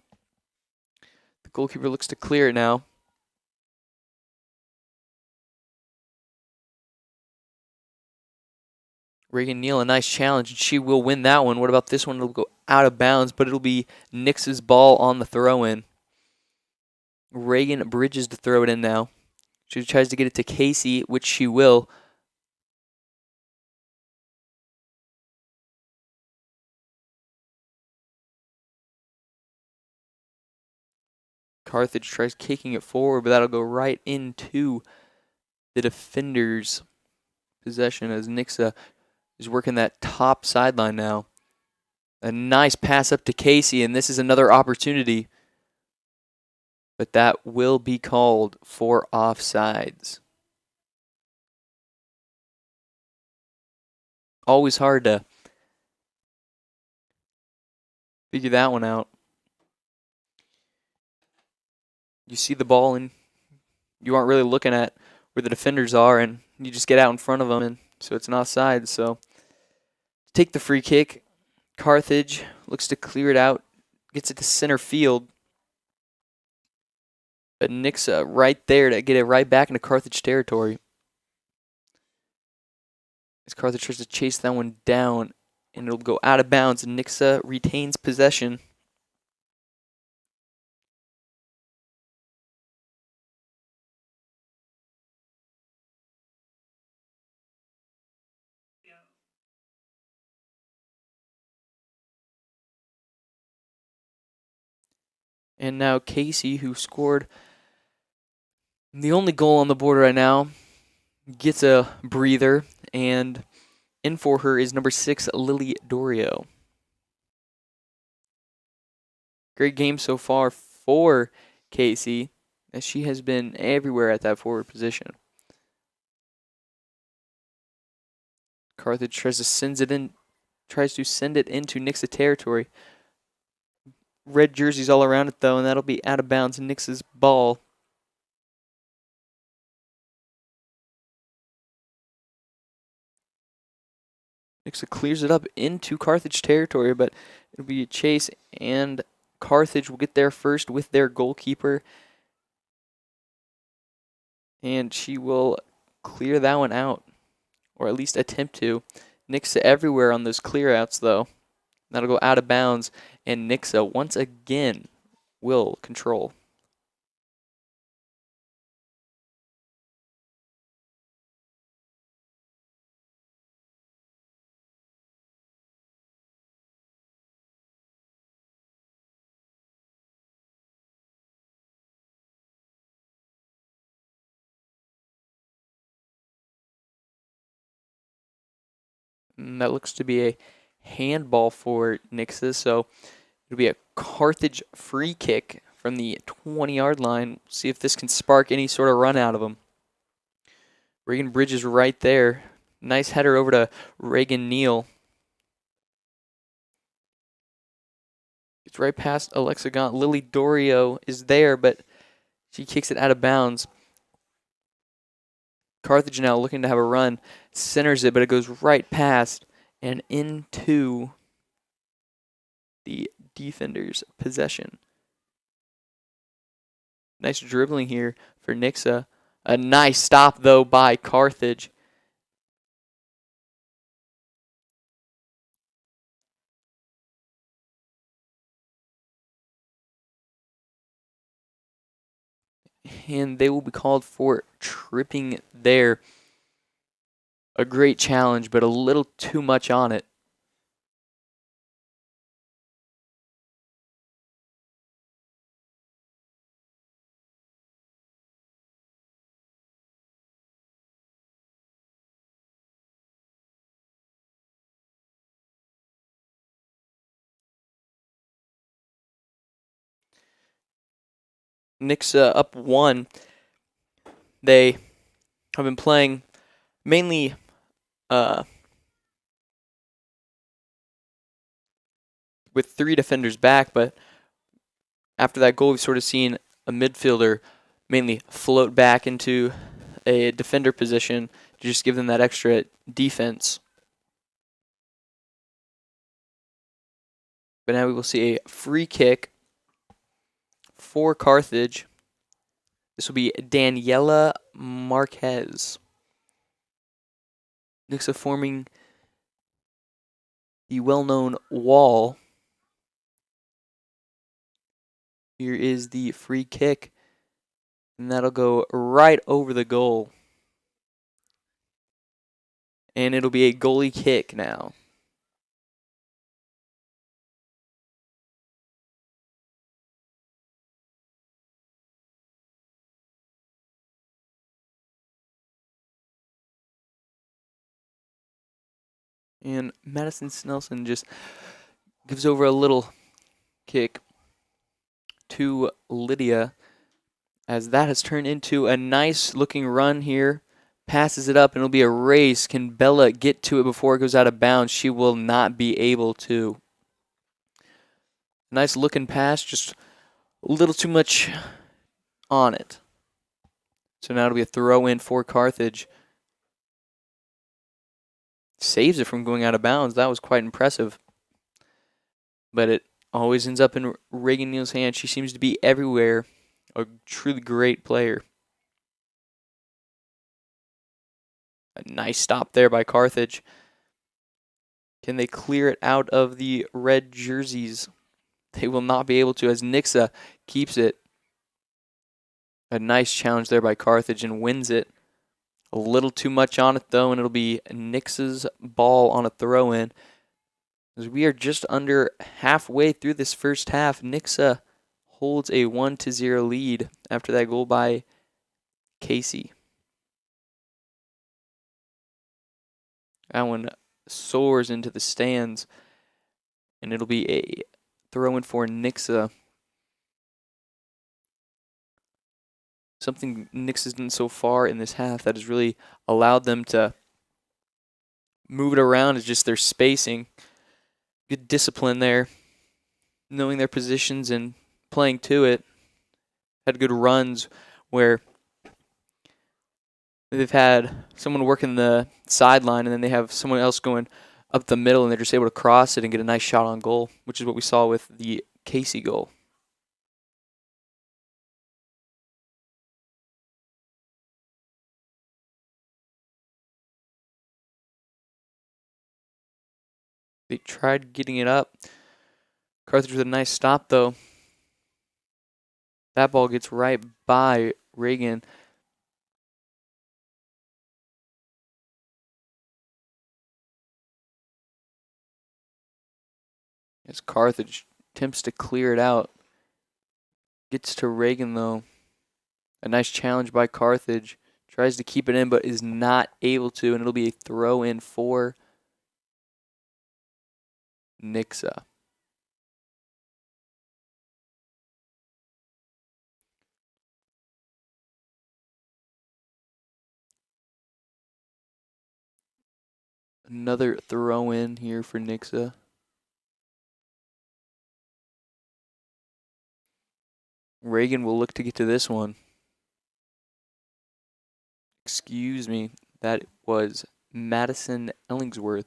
The goalkeeper looks to clear it now. Reagan Neal, a nice challenge, and she will win that one. What about this one? It'll go out of bounds, but it'll be Nix's ball on the throw-in. Reagan bridges to throw it in now. She tries to get it to Casey, which she will. Carthage tries kicking it forward, but that'll go right into the defender's possession as Nixa is working that top sideline now. A nice pass up to Casey, and this is another opportunity. But that will be called for offsides. Always hard to figure that one out. You see the ball, and you aren't really looking at where the defenders are, and you just get out in front of them, and so it's an offside. So take the free kick. Carthage looks to clear it out, gets it to center field. But Nixa right there to get it right back into Carthage territory. As Carthage tries to chase that one down, and it'll go out of bounds, and Nixa retains possession. And now Casey, who scored the only goal on the board right now, gets a breather, and in for her is number 6, Lily Dorio. Great game so far for Casey, as she has been everywhere at that forward position. Carthage tries to send it into Nixa territory. Red jerseys all around it though, and that'll be out of bounds. Nix's ball. Nixa clears it up into Carthage territory, but it'll be a chase, and Carthage will get there first with their goalkeeper. And she will clear that one out, or at least attempt to. Nixa everywhere on those clear outs though. That'll go out of bounds, and Nixa once again will control. And that looks to be a handball for Nixa, so it'll be a Carthage free kick from the 20-yard line. See if this can spark any sort of run out of them. Reagan Bridges right there. Nice header over to Reagan Neal. It's right past Alexa Gaunt. Lily Dorio is there, but she kicks it out of bounds. Carthage now looking to have a run. Centers it, but it goes right past and into the defender's possession. Nice dribbling here for Nixa. A nice stop, though, by Carthage. And they will be called for tripping there. A great challenge, but a little too much on it. Nixa up 1. They have been playing mainly with 3 defenders back, but after that goal, we've sort of seen a midfielder mainly float back into a defender position to just give them that extra defense. But now we will see a free kick for Carthage. This will be Daniela Marquez. Nixa forming the well-known wall. Here is the free kick, and that'll go right over the goal. And it'll be a goalie kick now. And Madison Snelson just gives over a little kick to Lydia, as that has turned into a nice looking run here. Passes it up, and it'll be a race. Can Bella get to it before it goes out of bounds? She will not be able to. Nice looking pass, just a little too much on it. So now it'll be a throw in for Carthage. Saves it from going out of bounds. That was quite impressive. But it always ends up in Reagan Neal's hand. She seems to be everywhere. A truly great player. A nice stop there by Carthage. Can they clear it out of the red jerseys? They will not be able to, as Nixa keeps it. A nice challenge there by Carthage and wins it. A little too much on it, though, and it'll be Nix's ball on a throw-in. As we are just under halfway through this first half, Nixa holds a 1-0 lead after that goal by Casey. That one soars into the stands, and it'll be a throw-in for Nixa. Something Nix has done so far in this half that has really allowed them to move it around is just their spacing. Good discipline there, knowing their positions and playing to it. Had good runs where they've had someone working the sideline and then they have someone else going up the middle and they're just able to cross it and get a nice shot on goal, which is what we saw with the Casey goal. They tried getting it up. Carthage with a nice stop, though. That ball gets right by Reagan. As Carthage attempts to clear it out. Gets to Reagan, though. A nice challenge by Carthage. Tries to keep it in, but is not able to, and it'll be a throw in for Nixa. Another throw in here for Nixa. Reagan will look to get to this one. Excuse me, that was Madison Ellingsworth.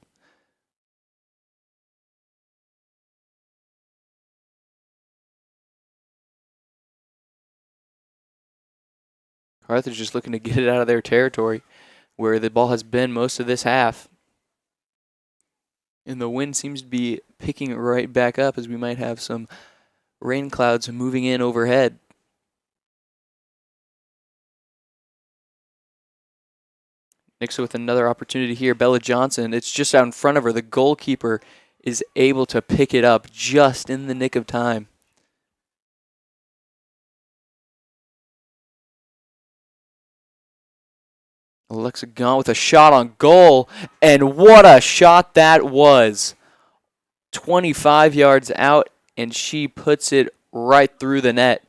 Carthage just looking to get it out of their territory where the ball has been most of this half. And the wind seems to be picking it right back up as we might have some rain clouds moving in overhead. Nixa with another opportunity here. Bella Johnson, it's just out in front of her. The goalkeeper is able to pick it up just in the nick of time. Alexa Gaunt with a shot on goal, and what a shot that was. 25 yards out, and she puts it right through the net.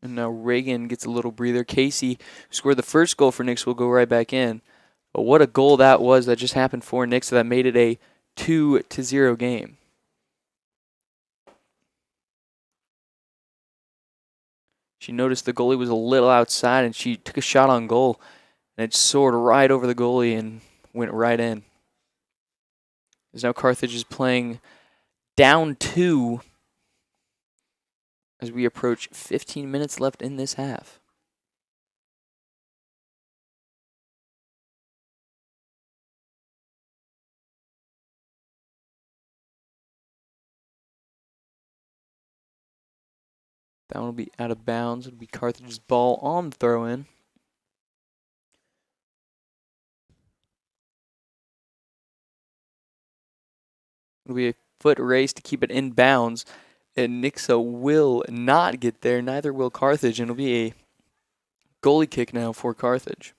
And now Reagan gets a little breather. Casey, who scored the first goal for Nix, will go right back in. But what a goal that was that just happened for Nix that made it a 2-0 game. She noticed the goalie was a little outside, and she took a shot on goal, and it soared right over the goalie and went right in. As now Carthage is playing down 2 as we approach 15 minutes left in this half. That one will be out of bounds. It'll be Carthage's ball on the throw-in. It'll be a foot race to keep it in bounds. And Nixa will not get there. Neither will Carthage. And it'll be a goalie kick now for Carthage.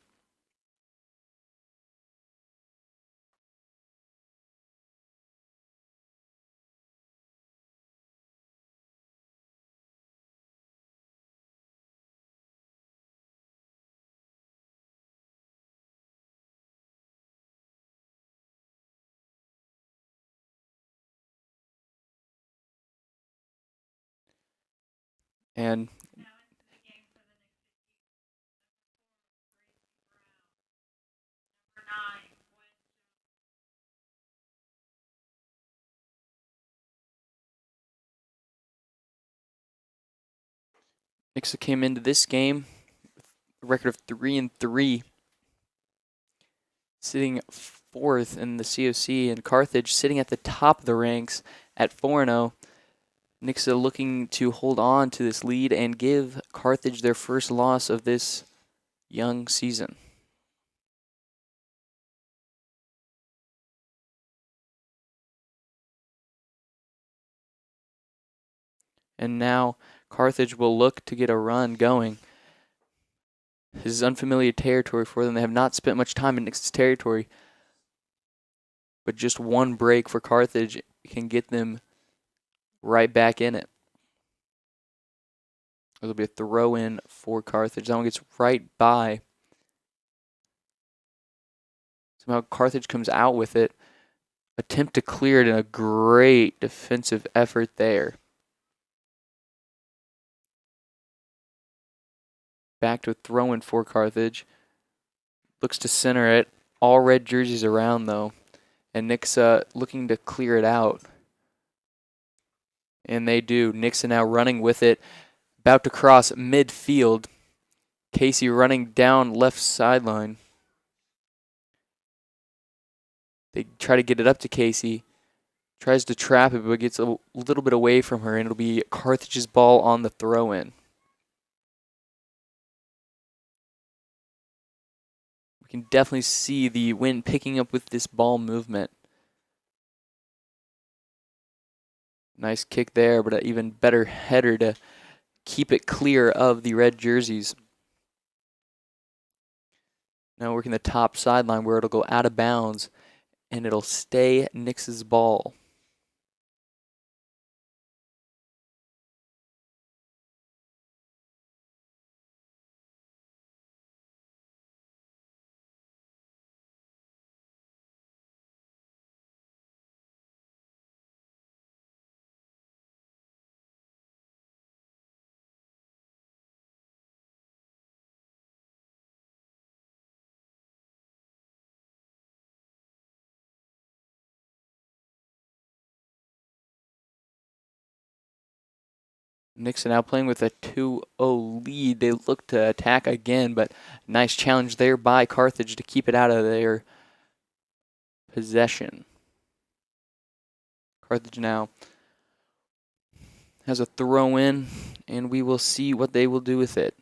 And Nixa came into this game with a record of 3-3, sitting 4th in the COC, and Carthage sitting at the top of the ranks at 4-0. Nixa looking to hold on to this lead and give Carthage their first loss of this young season. And now Carthage will look to get a run going. This is unfamiliar territory for them. They have not spent much time in Nix's territory. But just one break for Carthage can get them right back in it. It'll be a throw in for Carthage. That one gets right by. Somehow Carthage comes out with it. Attempt to clear it, and a great defensive effort there. Back to a throw in for Carthage. Looks to center it. All red jerseys around though. And Nixa looking to clear it out. And they do. Nixa now running with it. About to cross midfield. Casey running down left sideline. They try to get it up to Casey. Tries to trap it, but gets a little bit away from her, and it'll be Carthage's ball on the throw-in. We can definitely see the wind picking up with this ball movement. Nice kick there, but an even better header to keep it clear of the red jerseys. Now working the top sideline where it'll go out of bounds, and it'll stay Nix's ball. Nixon now playing with a 2-0 lead. They look to attack again, but nice challenge there by Carthage to keep it out of their possession. Carthage now has a throw in, and we will see what they will do with it.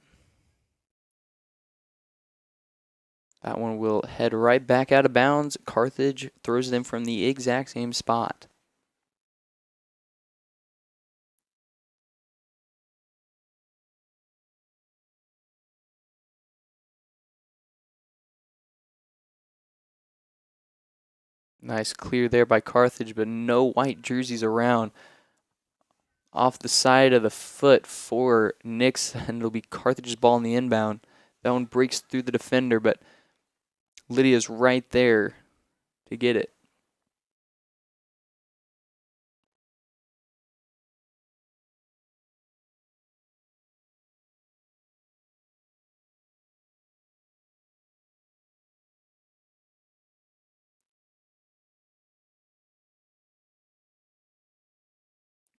That one will head right back out of bounds. Carthage throws them from the exact same spot. Nice clear there by Carthage, but no white jerseys around. Off the side of the foot for Nix, and it'll be Carthage's ball in the inbound. That one breaks through the defender, but Lydia's right there to get it.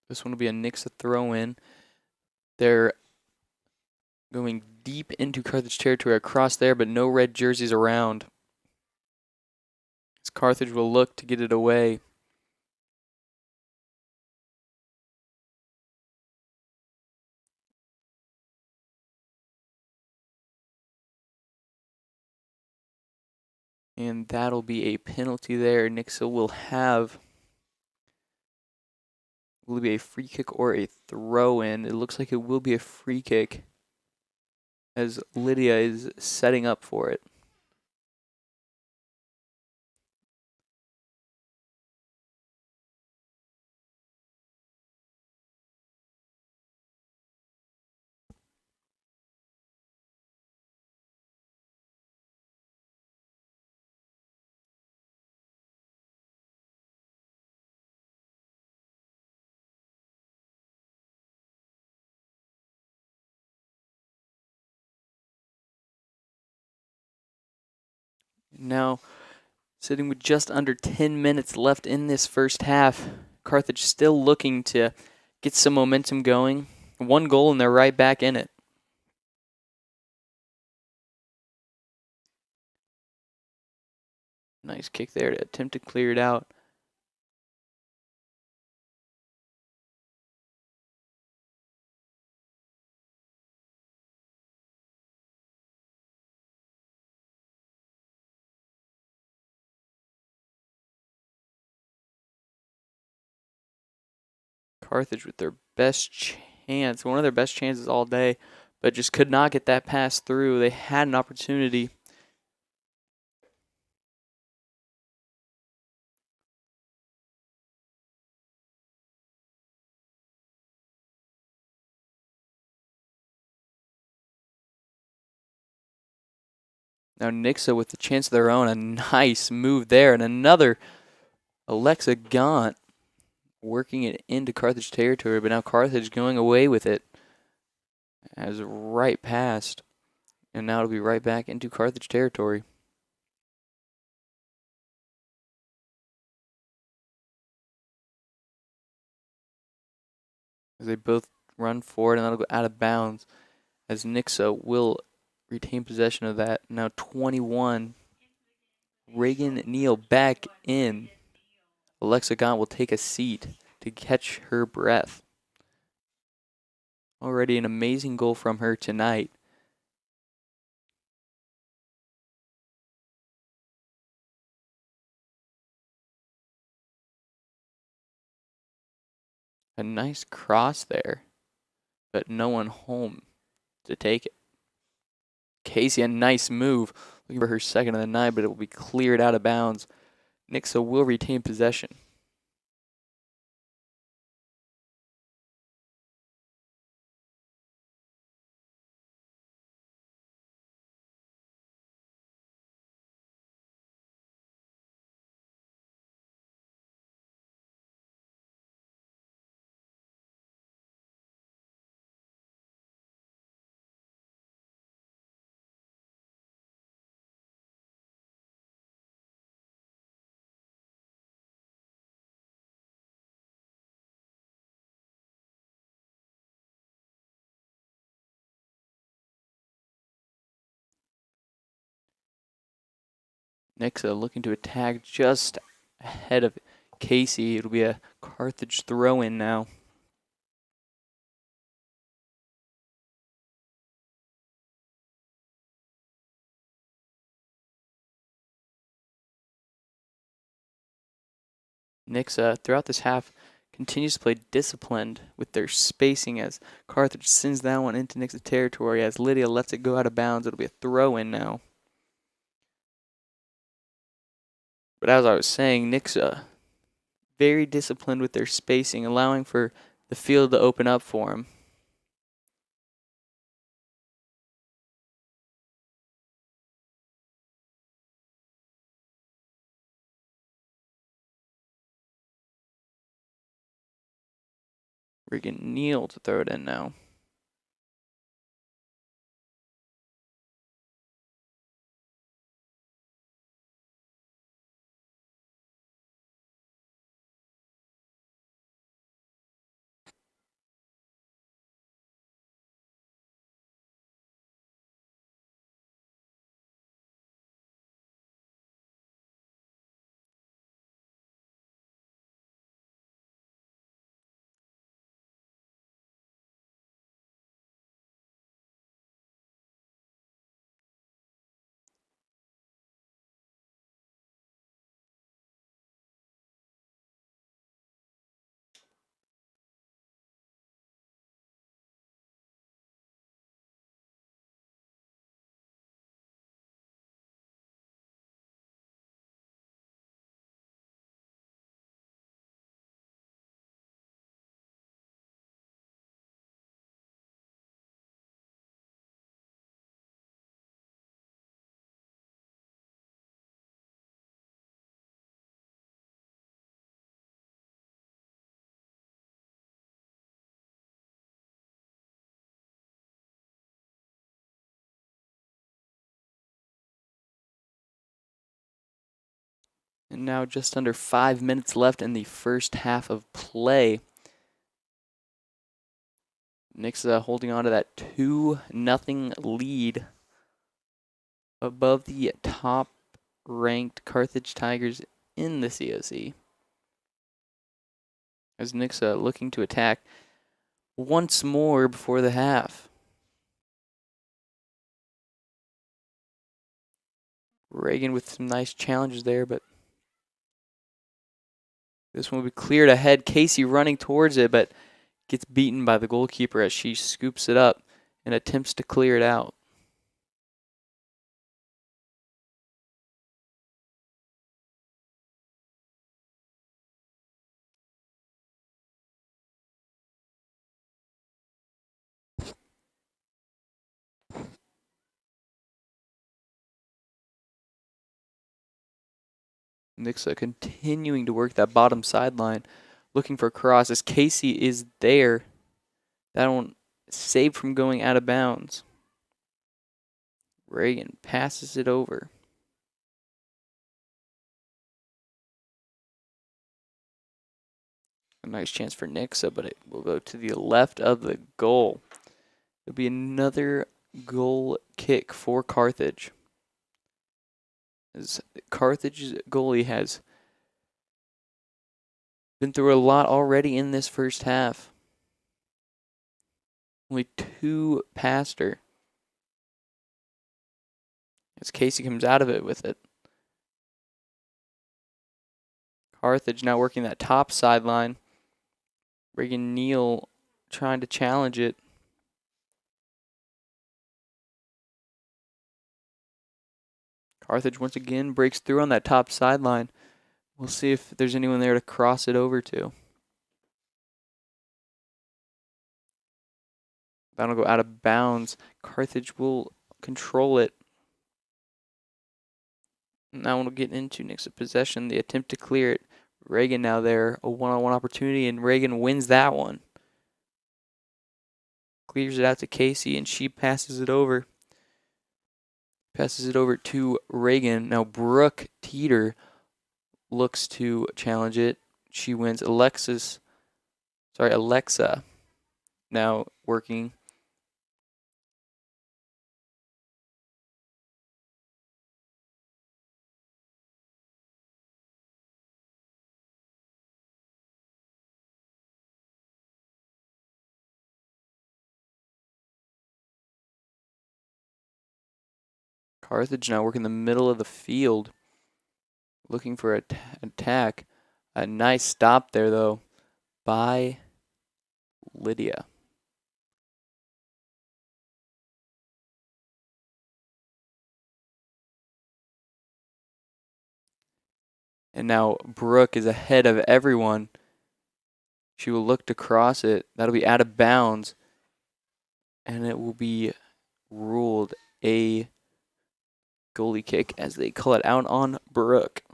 This one will be a Nix throw in. They're going deep into Carthage territory across there, but no red jerseys around. As Carthage will look to get it away. And that'll be a penalty there. Nixa will have. Will it be a free kick or a throw in? It looks like it will be a free kick, as Lydia is setting up for it. Now, sitting with just under 10 minutes left in this first half, Carthage still looking to get some momentum going. One goal and they're right back in it. Nice kick there to attempt to clear it out. Carthage with their best chance, one of their best chances all day, but just could not get that pass through. They had an opportunity. Now Nixa with the chance of their own, a nice move there, and another Alexa Gaunt working it into Carthage territory, but now Carthage going away with it as right past, and now it'll be right back into Carthage territory. As they both run forward, and that'll go out of bounds as Nixa will retain possession of that. Now 21. Reagan Neal back in. Alexa Gaunt will take a seat to catch her breath. Already an amazing goal from her tonight. A nice cross there, but no one home to take it. Casey, a nice move. Looking for her second of the night, but it will be cleared out of bounds. Nixa will retain possession. Nixa looking to attack just ahead of Casey. It'll be a Carthage throw-in now. Nixa, throughout this half, continues to play disciplined with their spacing as Carthage sends that one into Nixa territory. As Lydia lets it go out of bounds, it'll be a throw-in now. But as I was saying, Nixa, very disciplined with their spacing, allowing for the field to open up for them. Regan Neal to throw it in now. And now just under 5 minutes left in the first half of play. Nixa holding on to that 2-0 lead above the top-ranked Carthage Tigers in the COC. As Nixa looking to attack once more before the half. Reagan with some nice challenges there, but this one will be cleared ahead. Casey running towards it, but gets beaten by the goalkeeper as she scoops it up and attempts to clear it out. Nixa continuing to work that bottom sideline, looking for a cross as Casey is there. That one saved from going out of bounds. Reagan passes it over. A nice chance for Nixa, but it will go to the left of the goal. It'll be another goal kick for Carthage. As Carthage's goalie has been through a lot already in this first half. Only 2 past her. As Casey comes out of it with it. Carthage now working that top sideline. Reagan Neal trying to challenge it. Carthage once again breaks through on that top sideline. We'll see if there's anyone there to cross it over to. That'll go out of bounds. Carthage will control it. Now we'll get into Nixa possession. The attempt to clear it. Reagan now there. A one-on-one opportunity, and Reagan wins that one. Clears it out to Casey, and she passes it over. Passes it over to Reagan. Now Brooke Teeter looks to challenge it. She wins. Alexa now working. Carthage now working the middle of the field. Looking for an attack. A nice stop there, though, by Lydia. And now Brooke is ahead of everyone. She will look to cross it. That'll be out of bounds. And it will be ruled a goalie kick as they call it out on Brooke.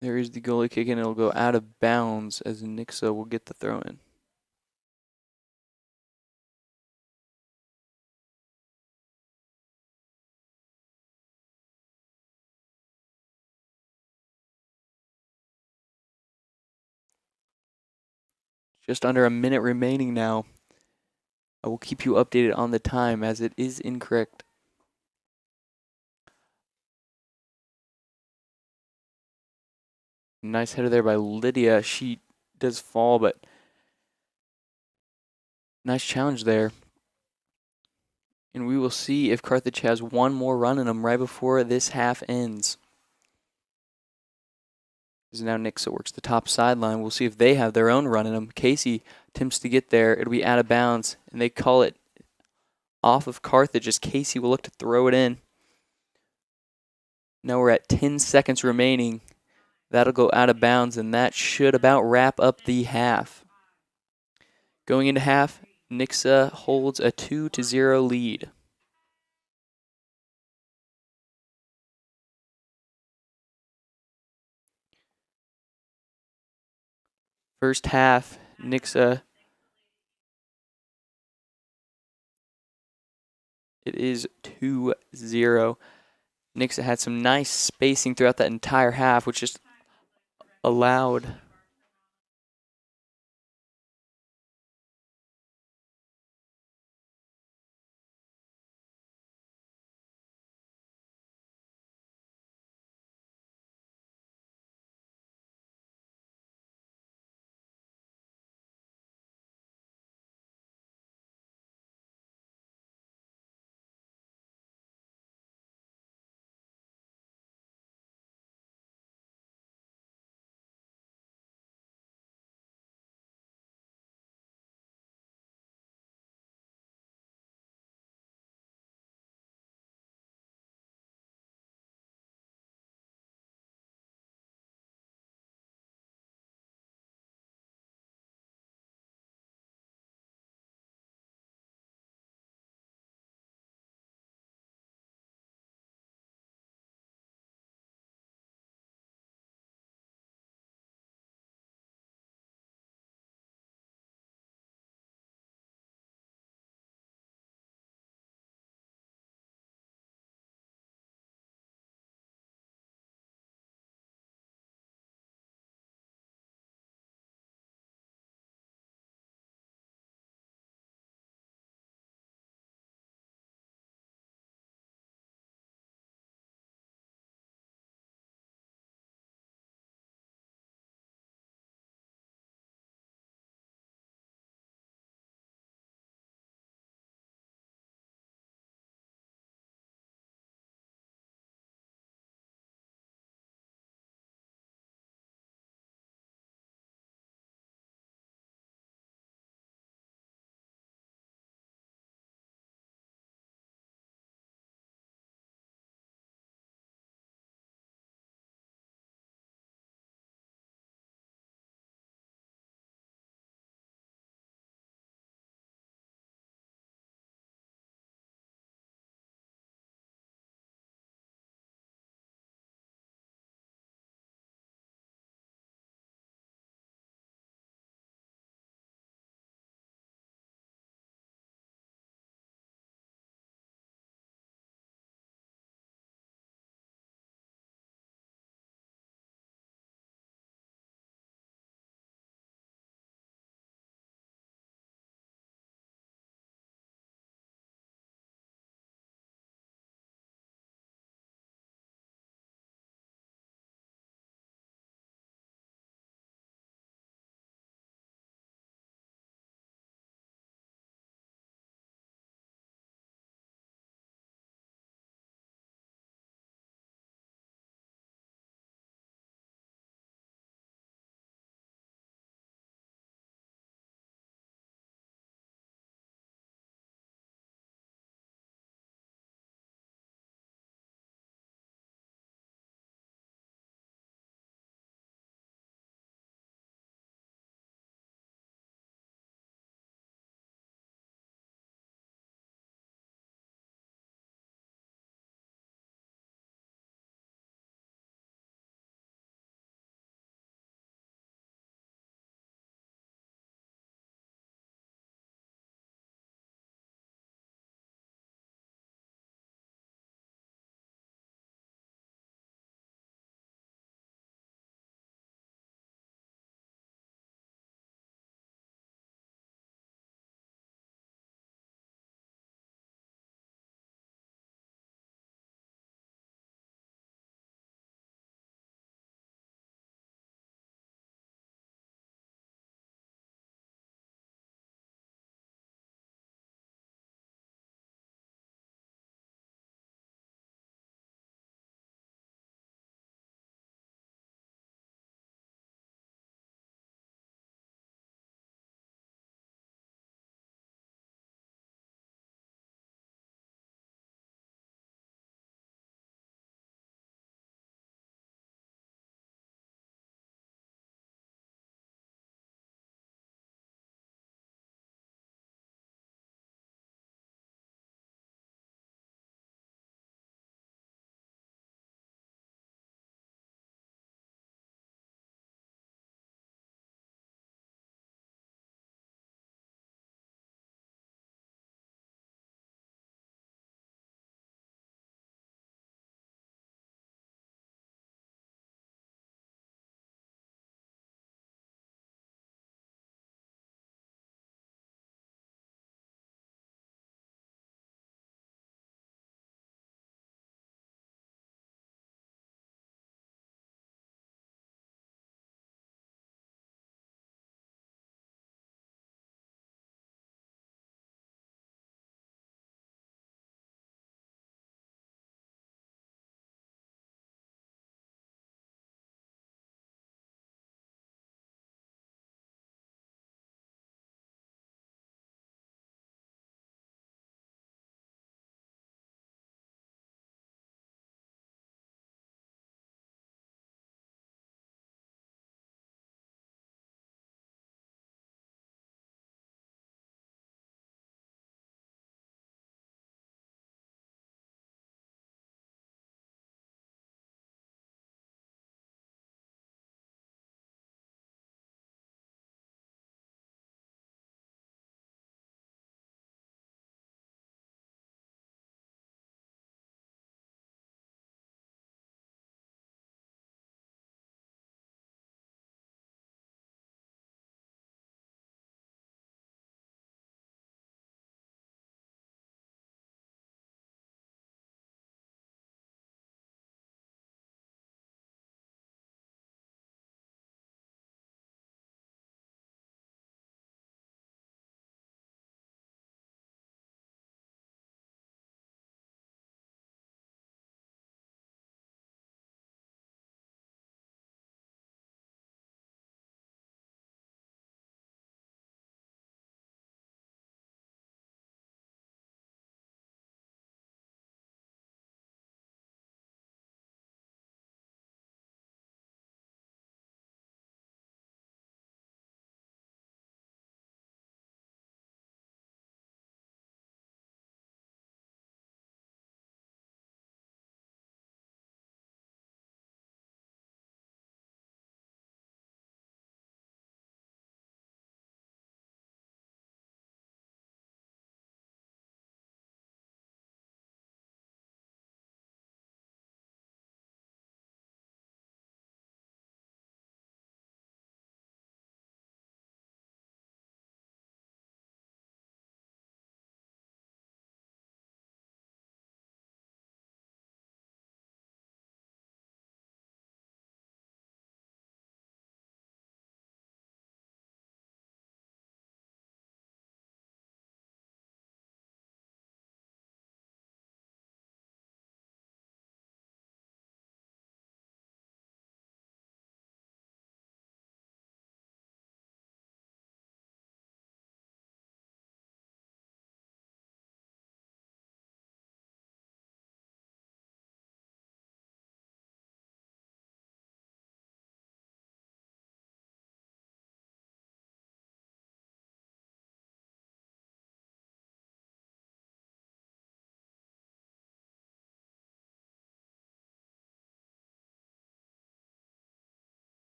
There is the goalie kick, and it'll go out of bounds as Nixa will get the throw in. Just under a minute remaining now. I will keep you updated on the time as it is incorrect. Nice header there by Lydia. She does fall, but nice challenge there. And we will see if Carthage has one more run in them right before this half ends. As now Nixa works the top sideline. We'll see if they have their own run in them. Casey attempts to get there. It'll be out of bounds, and they call it off of Carthage as Casey will look to throw it in. Now we're at 10 seconds remaining. That'll go out of bounds, and that should about wrap up the half. Going into half, Nixa holds a 2-0 lead. First half, Nixa. It is 2-0. Nixa had some nice spacing throughout that entire half, which just allowed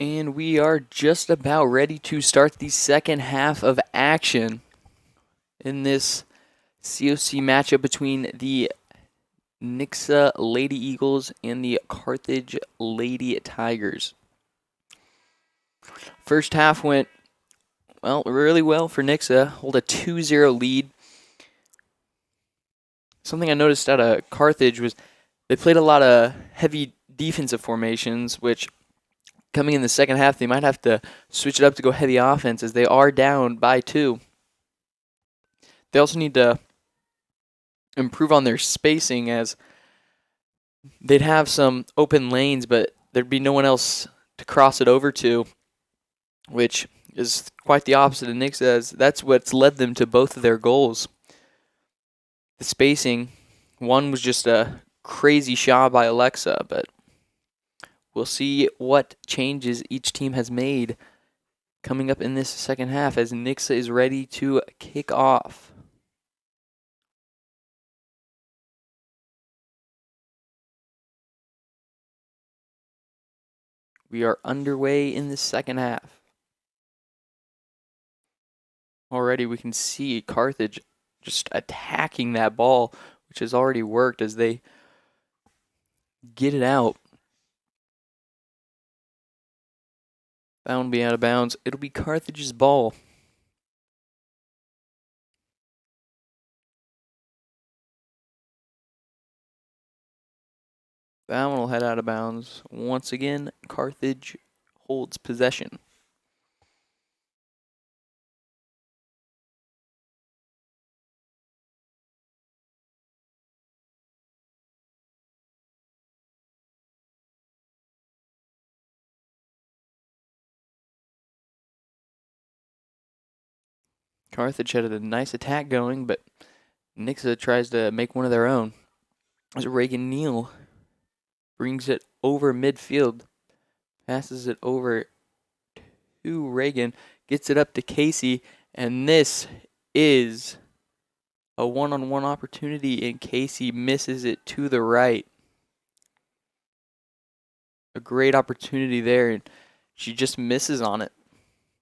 And we are just about ready to start the second half of action in this COC matchup between the Nixa Lady Eagles and the Carthage Lady Tigers. First half went, well, really well for Nixa. Hold a 2-0 lead. Something I noticed out of Carthage was they played a lot of heavy defensive formations, which coming in the second half, they might have to switch it up to go heavy offense as they are down by 2. They also need to improve on their spacing as they'd have some open lanes, but there'd be no one else to cross it over to, which is quite the opposite of Nick's, as that's what's led them to both of their goals. The spacing, one was just a crazy shot by Alexa, but we'll see what changes each team has made coming up in this second half as Nixa is ready to kick off. We are underway in the second half. Already we can see Carthage just attacking that ball, which has already worked as they get it out. That one will be out of bounds. It'll be Carthage's ball. That one will head out of bounds. Once again, Carthage holds possession. Carthage had a nice attack going, but Nixa tries to make one of their own. As Reagan Neal brings it over midfield, passes it over to Reagan, gets it up to Casey, and this is a one-on-one opportunity, and Casey misses it to the right. A great opportunity there, and she just misses on it.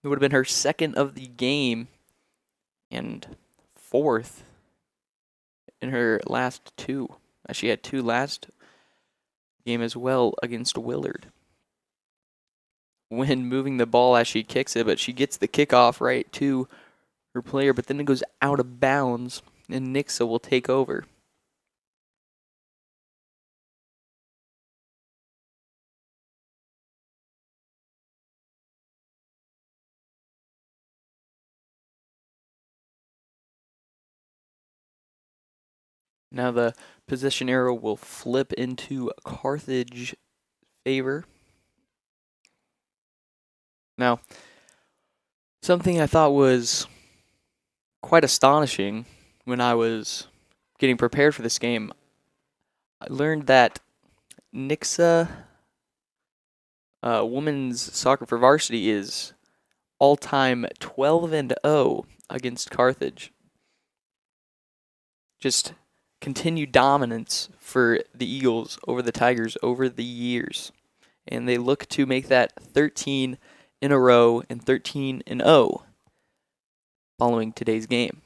It would have been her second of the game and 4th in her last 2. She had 2 last game as well against Willard. When moving the ball as she kicks it, but she gets the kickoff right to her player, but then it goes out of bounds, and Nixa will take over. Now the possession arrow will flip into Carthage favor. Now, something I thought was quite astonishing when I was getting prepared for this game, I learned that Nixa women's soccer for varsity is all-time 12-0 against Carthage. Just continued dominance for the Eagles over the Tigers over the years. And they look to make that 13 in a row and 13-0 following today's game.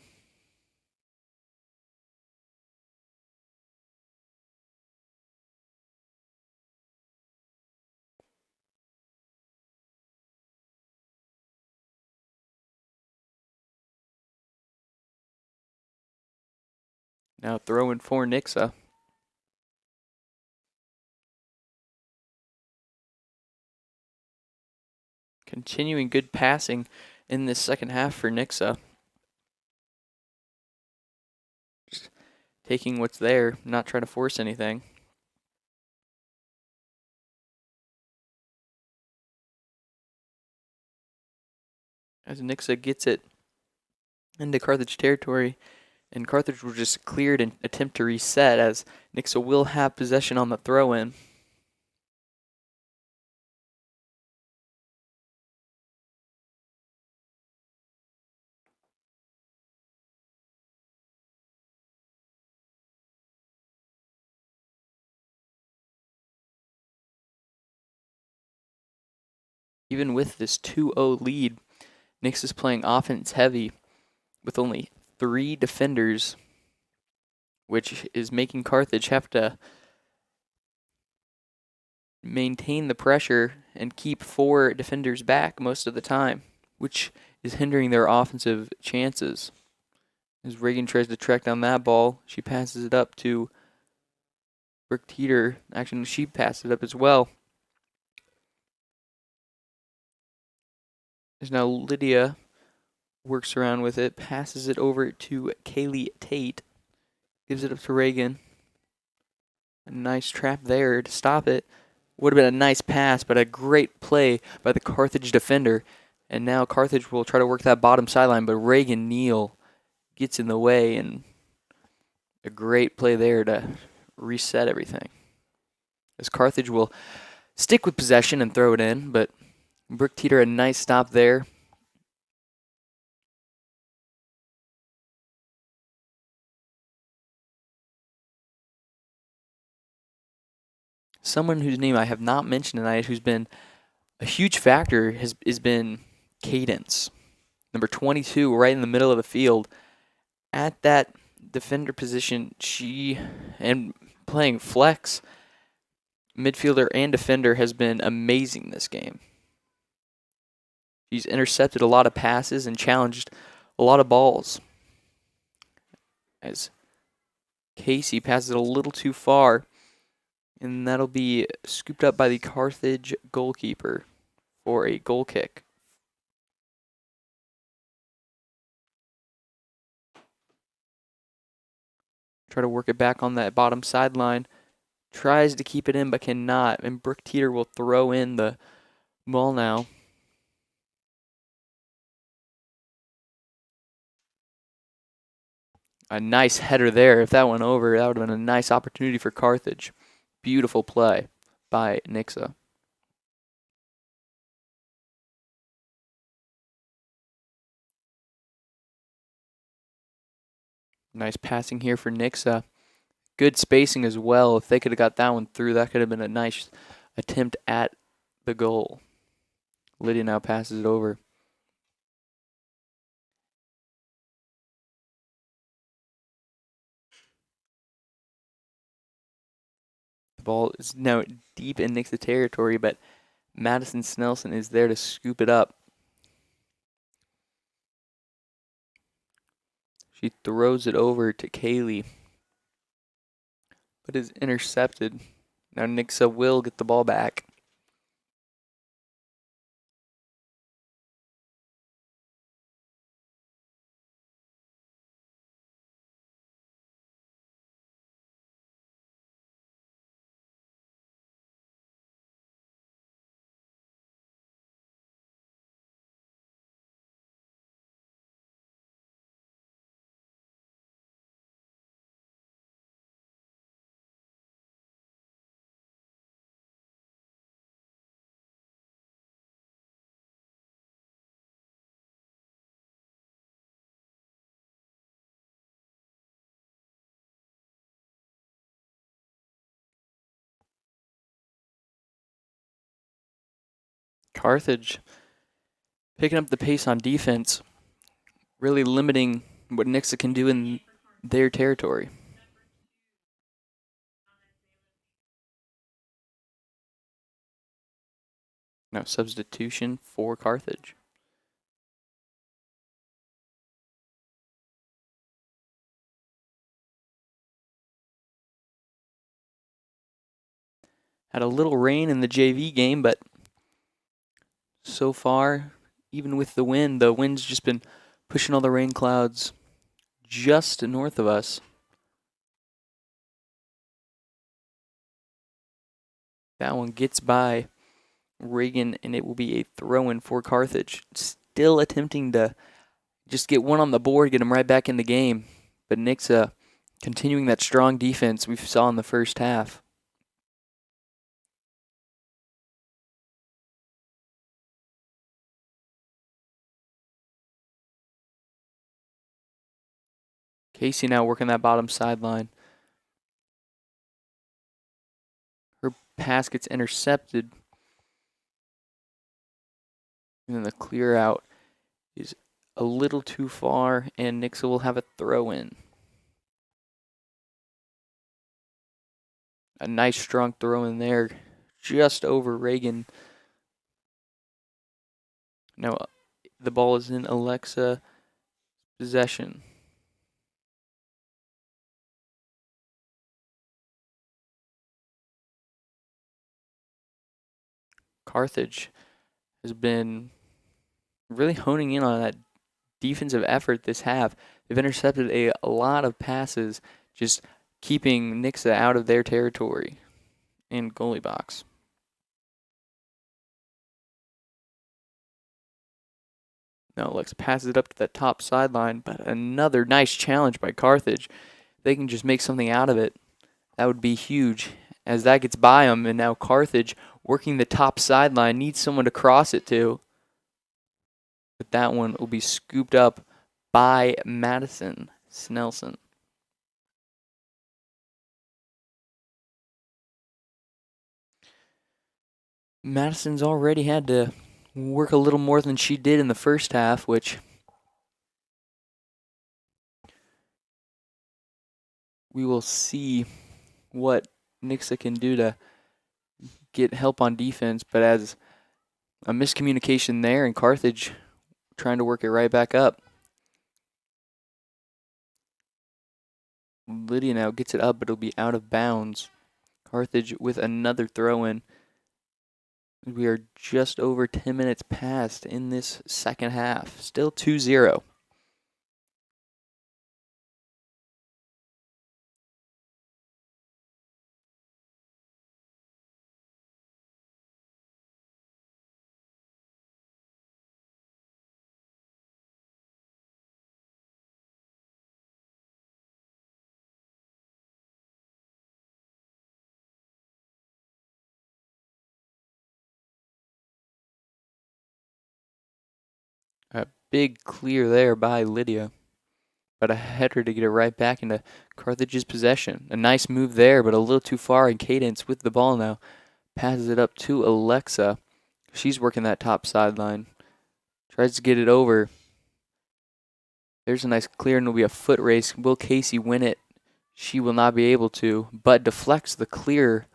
Now throwing for Nixa. Continuing good passing in this second half for Nixa. Just taking what's there, not trying to force anything. As Nixa gets it into Carthage territory, and Carthage will just clear it and attempt to reset as Nixa will have possession on the throw-in. Even with this 2-0 lead, Nixa is playing offense heavy with only 3 defenders, which is making Carthage have to maintain the pressure and keep 4 defenders back most of the time, which is hindering their offensive chances. As Reagan tries to track down that ball, she passes it up to Brooke Teeter. Actually, she passed it up as well. As now Lydia works around with it, passes it over to Kaylee Tate, gives it up to Reagan. A nice trap there to stop it. Would have been a nice pass, but a great play by the Carthage defender. And now Carthage will try to work that bottom sideline, but Reagan Neal gets in the way, and a great play there to reset everything. As Carthage will stick with possession and throw it in, but Brooke Teeter a nice stop there. Someone whose name I have not mentioned tonight, who's been a huge factor, has been Cadence. Number 22, right in the middle of the field. At that defender position, and playing flex, midfielder and defender, has been amazing this game. She's intercepted a lot of passes and challenged a lot of balls. As Casey passes it a little too far, and that'll be scooped up by the Carthage goalkeeper for a goal kick. Try to work it back on that bottom sideline. Tries to keep it in, but cannot. And Brooke Teeter will throw in the ball now. A nice header there. If that went over, that would have been a nice opportunity for Carthage. Beautiful play by Nixa. Nice passing here for Nixa. Good spacing as well. If they could have got that one through, that could have been a nice attempt at the goal. Lydia now passes it over. The ball is now deep in Nixa territory, but Madison Snelson is there to scoop it up. She throws it over to Kaylee, but is intercepted. Now Nixa will get the ball back. Carthage picking up the pace on defense, really limiting what Nixa can do in their territory. Now substitution for Carthage. Had a little rain in the JV game, but so far, even with the wind's just been pushing all the rain clouds just north of us. That one gets by Reagan, and it will be a throw-in for Carthage. Still attempting to just get one on the board, get them right back in the game. But Nixa continuing that strong defense we saw in the first half. Casey now working that bottom sideline. Her pass gets intercepted. And then the clear out is a little too far, and Nixa will have a throw in. A nice strong throw in there, just over Reagan. Now the ball is in Alexa possession. Carthage has been really honing in on that defensive effort this half. They've intercepted a lot of passes, just keeping Nixa out of their territory in goalie box. Now Alexa passes it up to that top sideline, but another nice challenge by Carthage. They can just make something out of it. That would be huge as that gets by them, and now Carthage working the top sideline needs someone to cross it to. But that one will be scooped up by Madison Snelson. Madison's already had to work a little more than she did in the first half, which we will see what Nixa can do to get help on defense. But as a miscommunication there, and Carthage trying to work it right back up. Lydia now gets it up, but it'll be out of bounds. Carthage with another throw-in. We are just over 10 minutes past in this second half. Still 2-0. A big clear there by Lydia, but a header to get it right back into Carthage's possession. A nice move there, but a little too far in Cadence with the ball now. Passes it up to Alexa. She's working that top sideline. Tries to get it over. There's a nice clear, and it'll be a foot race. Will Casey win it? She will not be able to, but deflects the clear.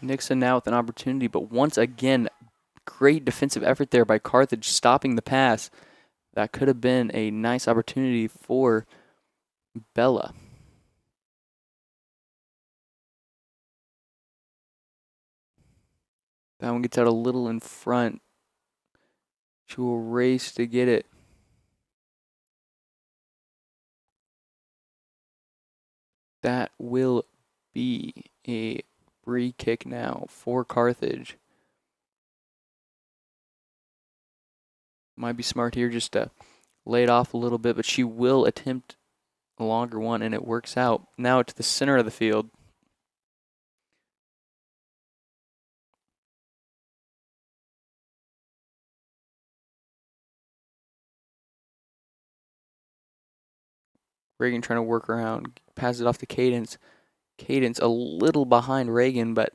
Nixon now with an opportunity, but once again, great defensive effort there by Carthage, stopping the pass. That could have been a nice opportunity for Bella. That one gets out a little in front. She will race to get it. That will be a free kick now for Carthage. Might be smart here just to lay it off a little bit, but she will attempt a longer one, and it works out. Now to the center of the field. Reagan trying to work around. Passes it off to Cadence. Cadence a little behind Reagan, but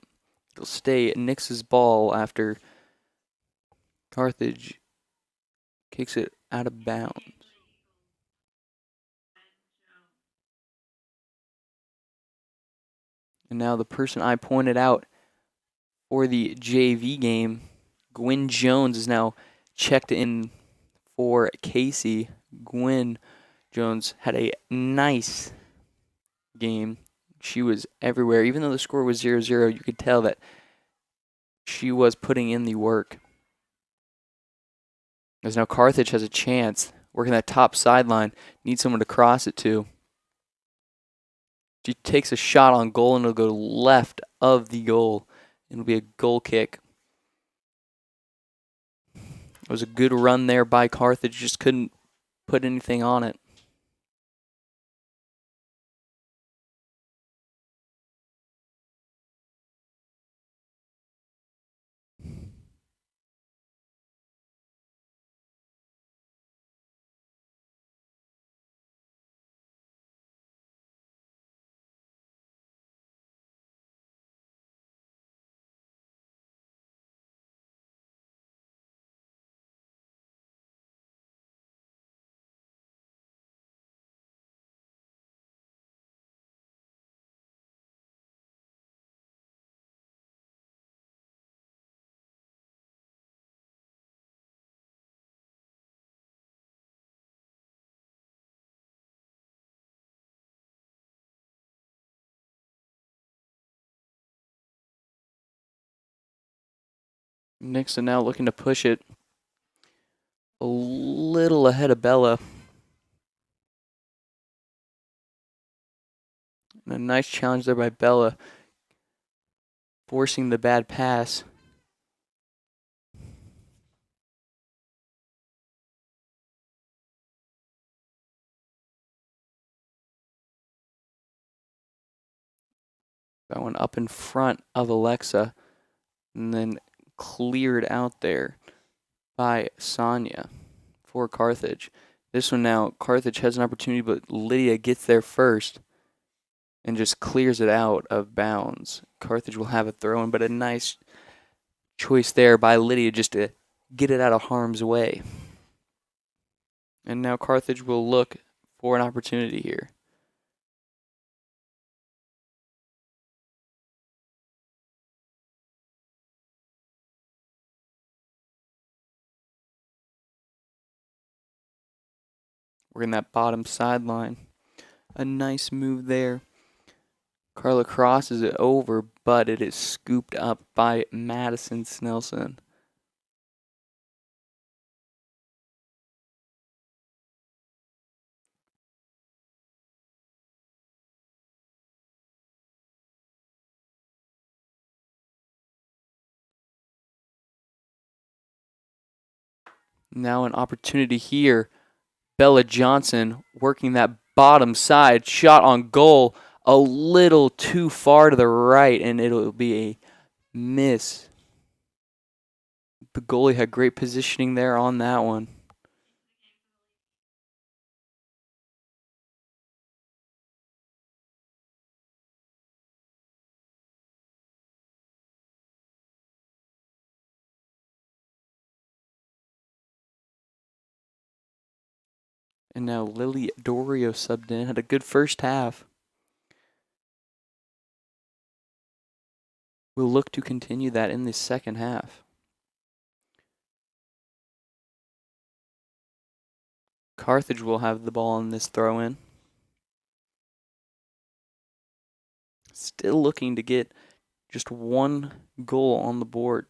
it'll stay Nix's ball after Carthage kicks it out of bounds. And now the person I pointed out for the JV game, Gwyn Jones, is now checked in for Casey. Gwyn Jones had a nice game. She was everywhere. Even though the score was 0-0, you could tell that she was putting in the work. As now Carthage has a chance, working that top sideline, needs someone to cross it to. She takes a shot on goal and it'll go left of the goal. It'll be a goal kick. It was a good run there by Carthage, just couldn't put anything on it. Nixon now looking to push it a little ahead of Bella. And a nice challenge there by Bella, forcing the bad pass. That one up in front of Alexa, and then cleared out there by Sonia for Carthage. This one now, Carthage has an opportunity, but Lydia gets there first and just clears it out of bounds. Carthage will have a throw in, but a nice choice there by Lydia just to get it out of harm's way. And now Carthage will look for an opportunity here. We're in that bottom sideline. A nice move there. Carla crosses it over, but it is scooped up by Madison Snelson. Now an opportunity here. Bella Johnson working that bottom side. Shot on goal a little too far to the right, and it'll be a miss. The goalie had great positioning there on that one. And now Lily Dorio subbed in. Had a good first half. We'll look to continue that in the second half. Carthage will have the ball on this throw-in. Still looking to get just one goal on the board.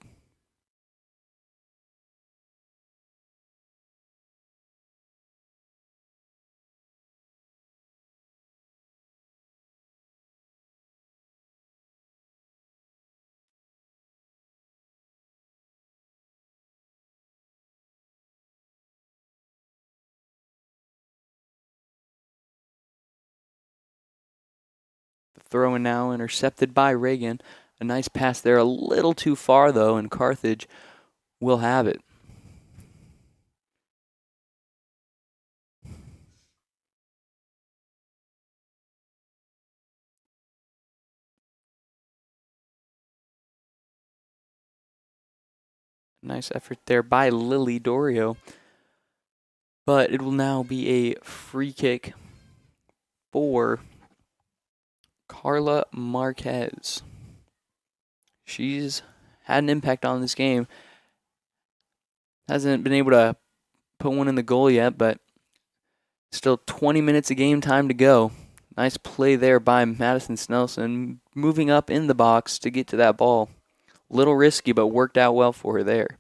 The throw-in now intercepted by Reagan. A nice pass there, a little too far though, and Carthage will have it. Nice effort there by Lily Dorio. But it will now be a free kick for Carla Marquez. She's had an impact on this game. Hasn't been able to put one in the goal yet, but still 20 minutes of game time to go. Nice play there by Madison Snelson, moving up in the box to get to that ball. Little risky, but worked out well for her there.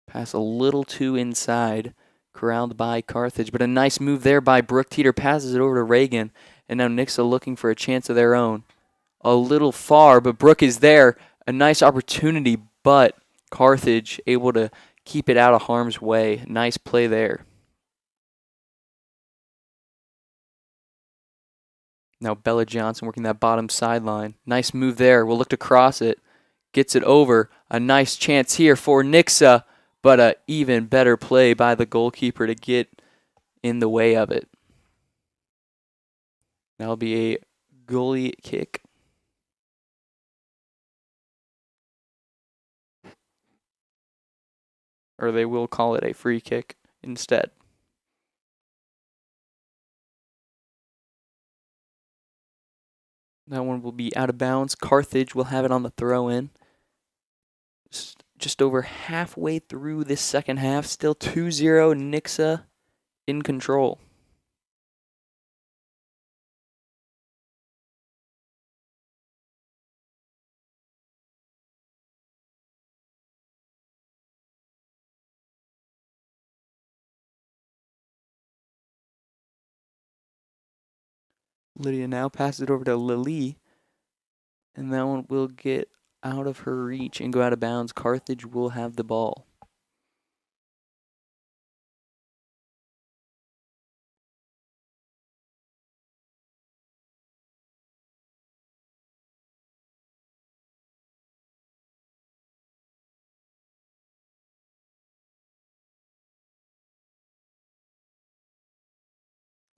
Pass a little too inside, corralled by Carthage, but a nice move there by Brooke Teeter. Passes it over to Reagan, and now Nixa looking for a chance of their own. A little far, but Brooke is there. A nice opportunity, but Carthage able to keep it out of harm's way. Nice play there. Now Bella Johnson working that bottom sideline. Nice move there. We'll look to cross it. Gets it over. A nice chance here for Nixa, but an even better play by the goalkeeper to get in the way of it. That'll be a goalie kick. Or they will call it a free kick instead. That one will be out of bounds. Carthage will have it on the throw-in. Just over halfway through this second half. Still 2-0, Nixa in control. Lydia now passes it over to Lily, and that one will get out of her reach and go out of bounds. Carthage will have the ball.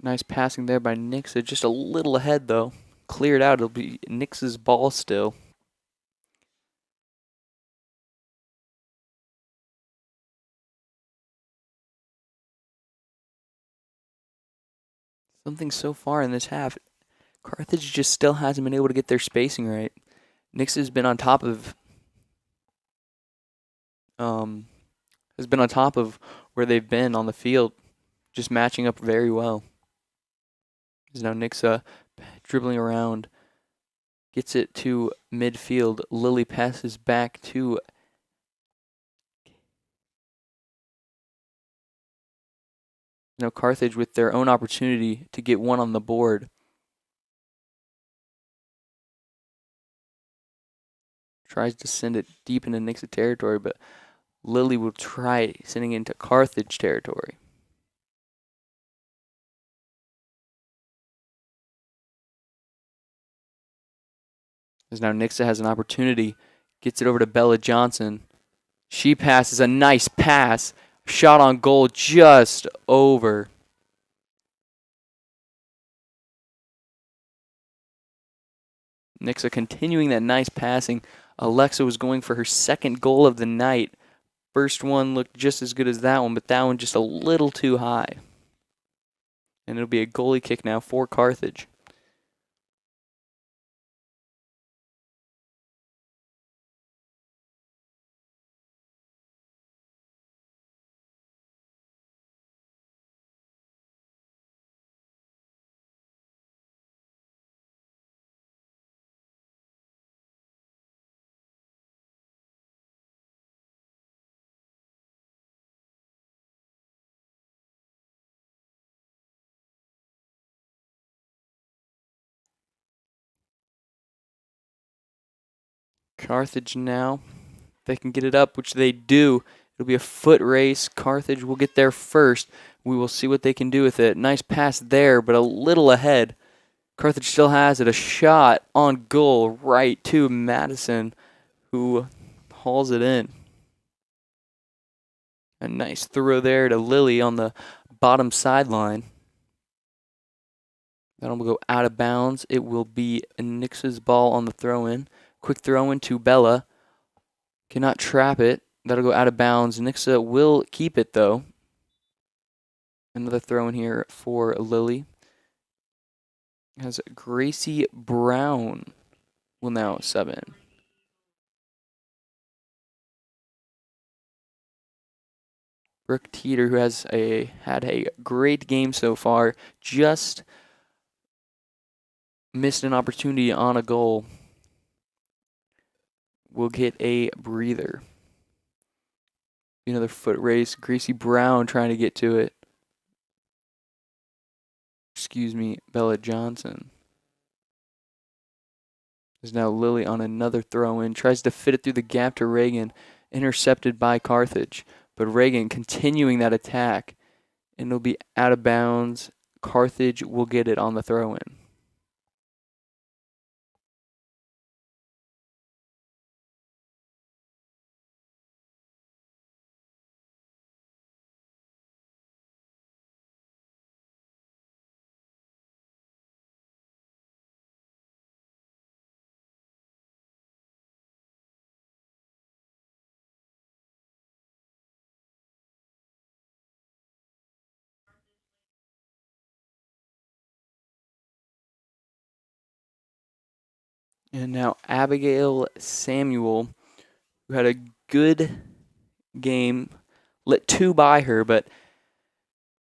Nice passing there by Nixa, just a little ahead though. Cleared out, it'll be Nix's ball still. Something so far in this half, Carthage just still hasn't been able to get their spacing right. Nixa has been on top of where they've been on the field, just matching up very well. Is now Nixa dribbling around, gets it to midfield. Lily passes back to now Carthage with their own opportunity to get one on the board. Tries to send it deep into Nixa territory, but Lily will try sending it into Carthage territory. As now Nixa has an opportunity, gets it over to Bella Johnson. She passes a nice pass. Shot on goal just over. Nixa continuing that nice passing. Alexa was going for her second goal of the night. First one looked just as good as that one, but that one just a little too high. And it'll be a goalie kick now for Carthage. Carthage now. They can get it up, which they do. It'll be a foot race. Carthage will get there first. We will see what they can do with it. Nice pass there, but a little ahead. Carthage still has it. A shot on goal right to Madison, who hauls it in. A nice throw there to Lily on the bottom sideline. That'll go out of bounds. It will be Nix's ball on the throw-in. Quick throw-in to Bella. Cannot trap it. That'll go out of bounds. Nixa will keep it, though. Another throw in here for Lily. As Gracie Brown will now sub in. Brooke Teeter, who has had a great game so far, just missed an opportunity on a goal. Will get a breather. Another foot race. Gracie Brown trying to get to it. Excuse me, Bella Johnson. There's now Lily on another throw-in. Tries to fit it through the gap to Reagan. Intercepted by Carthage. But Reagan continuing that attack. And it'll be out of bounds. Carthage will get it on the throw-in. And now Abigail Samuel, who had a good game, let two by her, but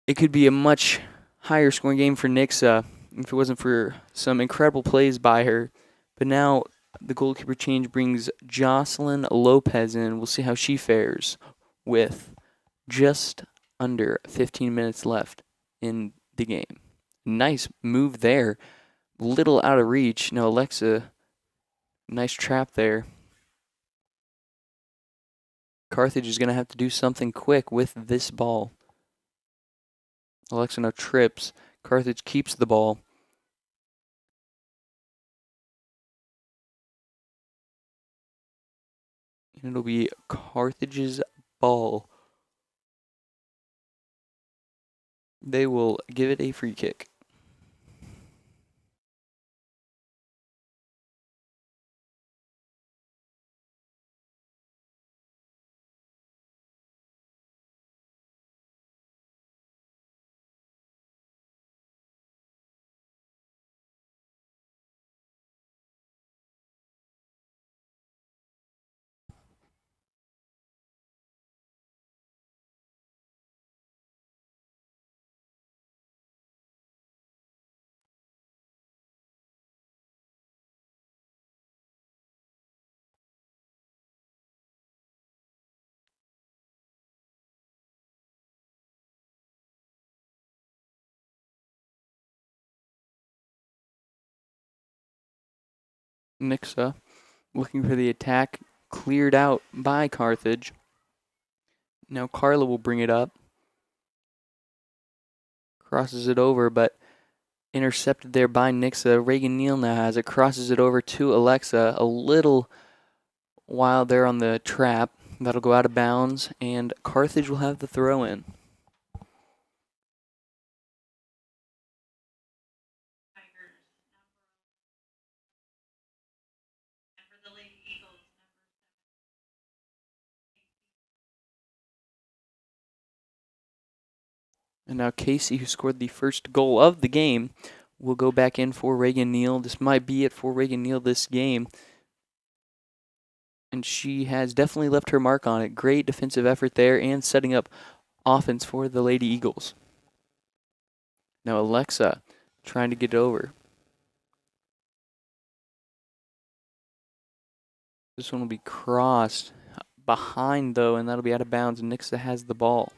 it could be a much higher scoring game for Nixa if it wasn't for some incredible plays by her. But now the goalkeeper change brings Jocelyn Lopez in. We'll see how she fares with just under 15 minutes left in the game. Nice move there. Little out of reach. Now Alexa, nice trap there. Carthage is going to have to do something quick with this ball. Alexa now trips. Carthage keeps the ball. And it'll be Carthage's ball. They will give it a free kick. Nixa looking for the attack, cleared out by Carthage. Now Carla will bring it up. Crosses it over, but intercepted there by Nixa. Reagan Neal now has it, crosses it over to Alexa. A little while there on the trap. That'll go out of bounds, and Carthage will have the throw in. And now Casey, who scored the first goal of the game, will go back in for Reagan Neal. This might be it for Reagan Neal this game. And she has definitely left her mark on it. Great defensive effort there and setting up offense for the Lady Eagles. Now Alexa trying to get it over. This one will be crossed behind, though, and that'll be out of bounds. Nixa has the ball.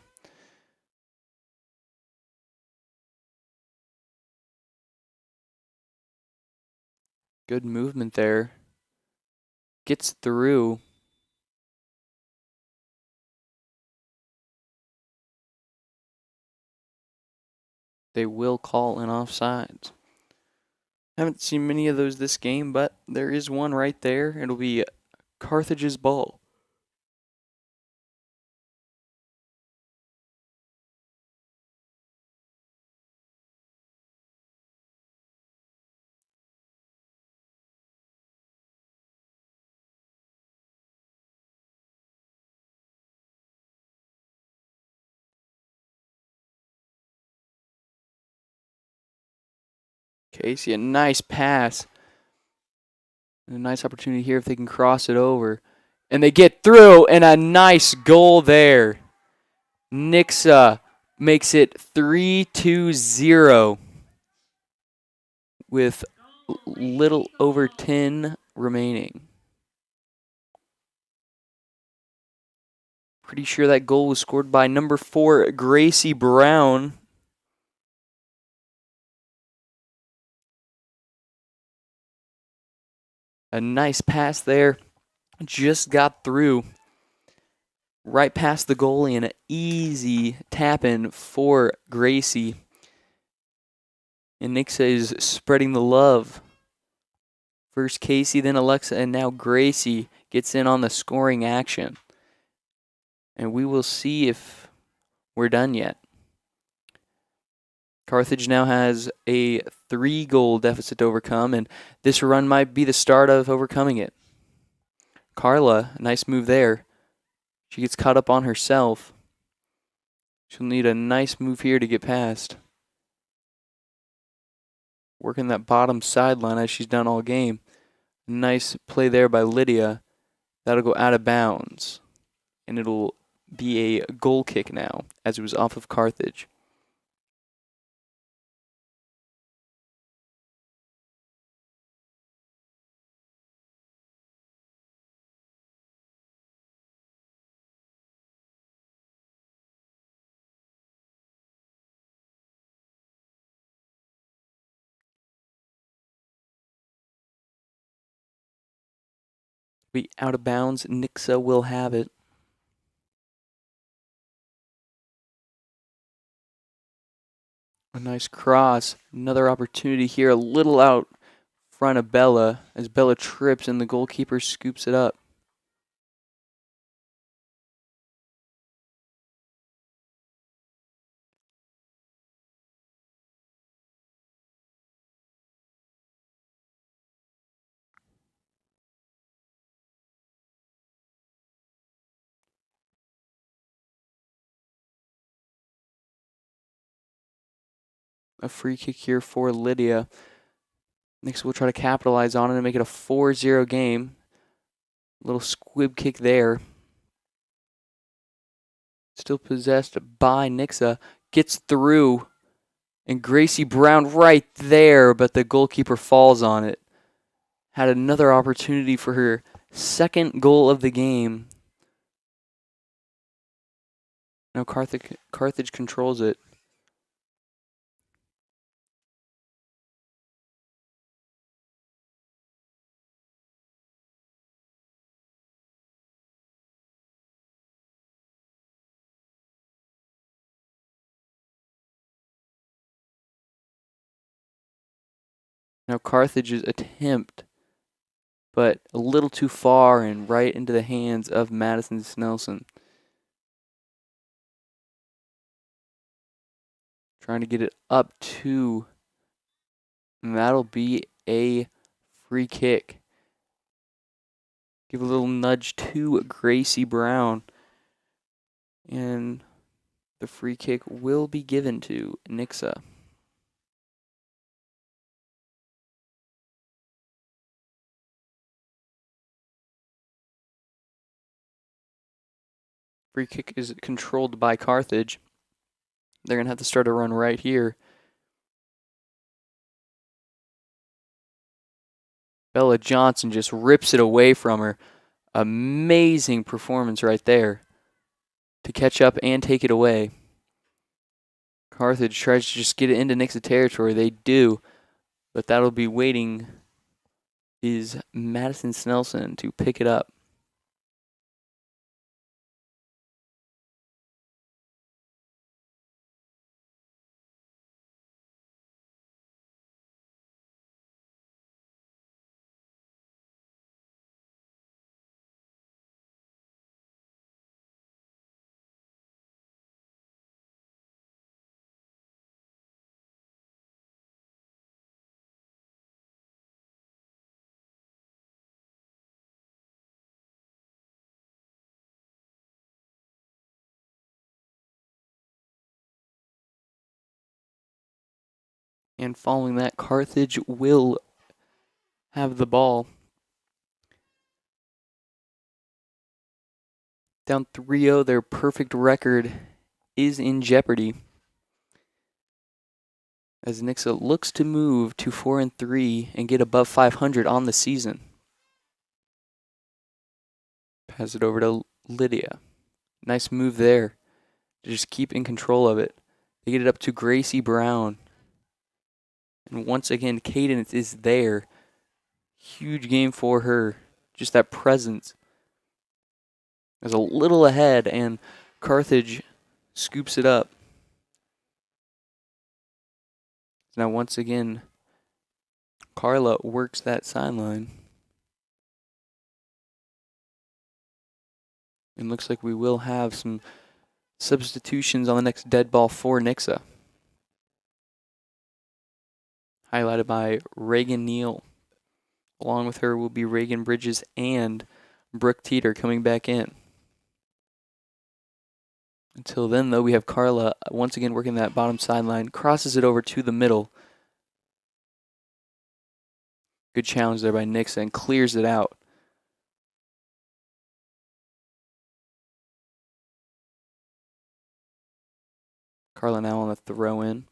Good movement there. Gets through. They will call an offside. Haven't seen many of those this game, but there is one right there. It'll be Carthage's ball. Casey, a nice pass. And a nice opportunity here if they can cross it over. And they get through, and a nice goal there. Nixa makes it 3-0 with little over 10 remaining. Pretty sure that goal was scored by number 4, Gracie Brown. A nice pass there. Just got through. Right past the goalie and an easy tap in for Gracie. And Nixa is spreading the love. First Casey, then Alexa, and now Gracie gets in on the scoring action. And we will see if we're done yet. Carthage now has a 3-goal deficit to overcome, and this run might be the start of overcoming it. Carla, nice move there. She gets caught up on herself. She'll need a nice move here to get past. Working that bottom sideline as she's done all game. Nice play there by Lydia. That'll go out of bounds. And it'll be a goal kick now, as it was off of Carthage. Be out of bounds. Nixa will have it. A nice cross. Another opportunity here. A little out front of Bella as Bella trips and the goalkeeper scoops it up. A free kick here for Lydia. Next, we'll try to capitalize on it and make it a 4-0 game. Little squib kick there. Still possessed by Nixa. Gets through. And Gracie Brown right there, but the goalkeeper falls on it. Had another opportunity for her second goal of the game. Now Carthage controls it. Now Carthage's attempt, but a little too far and right into the hands of Madison Snelson. Trying to get it up to, and that'll be a free kick. Give a little nudge to Gracie Brown. And the free kick will be given to Nixa. Free kick is controlled by Carthage. They're going to have to start a run right here. Bella Johnson just rips it away from her. Amazing performance right there to catch up and take it away. Carthage tries to just get it into Nixa territory. They do, but that'll be waiting is Madison Snelson to pick it up. And following that, Carthage will have the ball. Down 3-0, their perfect record is in jeopardy, as Nixa looks to move to 4-3 and get above 500 on the season. Pass it over to Lydia. Nice move there to just keep in control of it. They get it up to Gracie Brown. And once again, Cadence is there. Huge game for her. Just that presence. Is a little ahead, and Carthage scoops it up. Now once again, Carla works that sideline. And looks like we will have some substitutions on the next dead ball for Nixa. Highlighted by Reagan Neal. Along with her will be Reagan Bridges and Brooke Teeter coming back in. Until then, though, we have Carla once again working that bottom sideline, crosses it over to the middle. Good challenge there by Nixa and clears it out. Carla now on the throw in.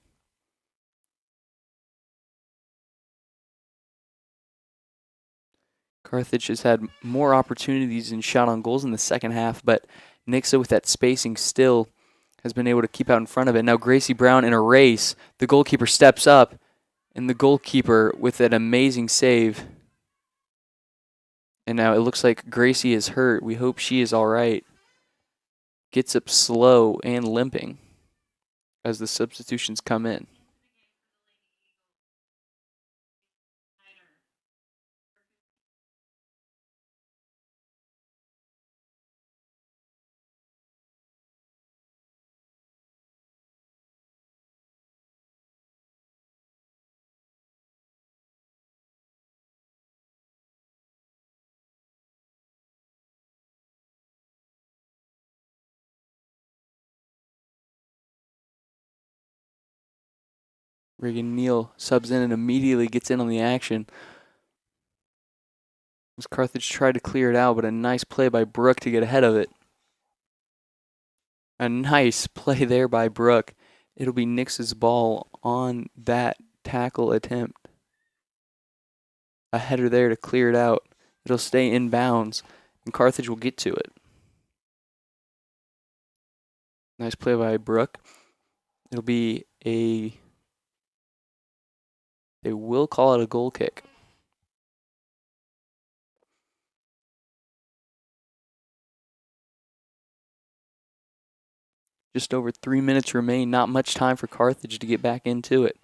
Carthage has had more opportunities and shot on goals in the second half, but Nixa with that spacing still has been able to keep out in front of it. Now Gracie Brown in a race. The goalkeeper steps up, and the goalkeeper with an amazing save. And now it looks like Gracie is hurt. We hope she is all right. Gets up slow and limping as the substitutions come in. Reagan Neal subs in and immediately gets in on the action. As Carthage tried to clear it out, but a nice play by Brooke to get ahead of it. A nice play there by Brooke. It'll be Nix's ball on that tackle attempt. A header there to clear it out. It'll stay in bounds, and Carthage will get to it. Nice play by Brooke. It'll be they will call it a goal kick. Just over 3 minutes remain. Not much time for Carthage to get back into it.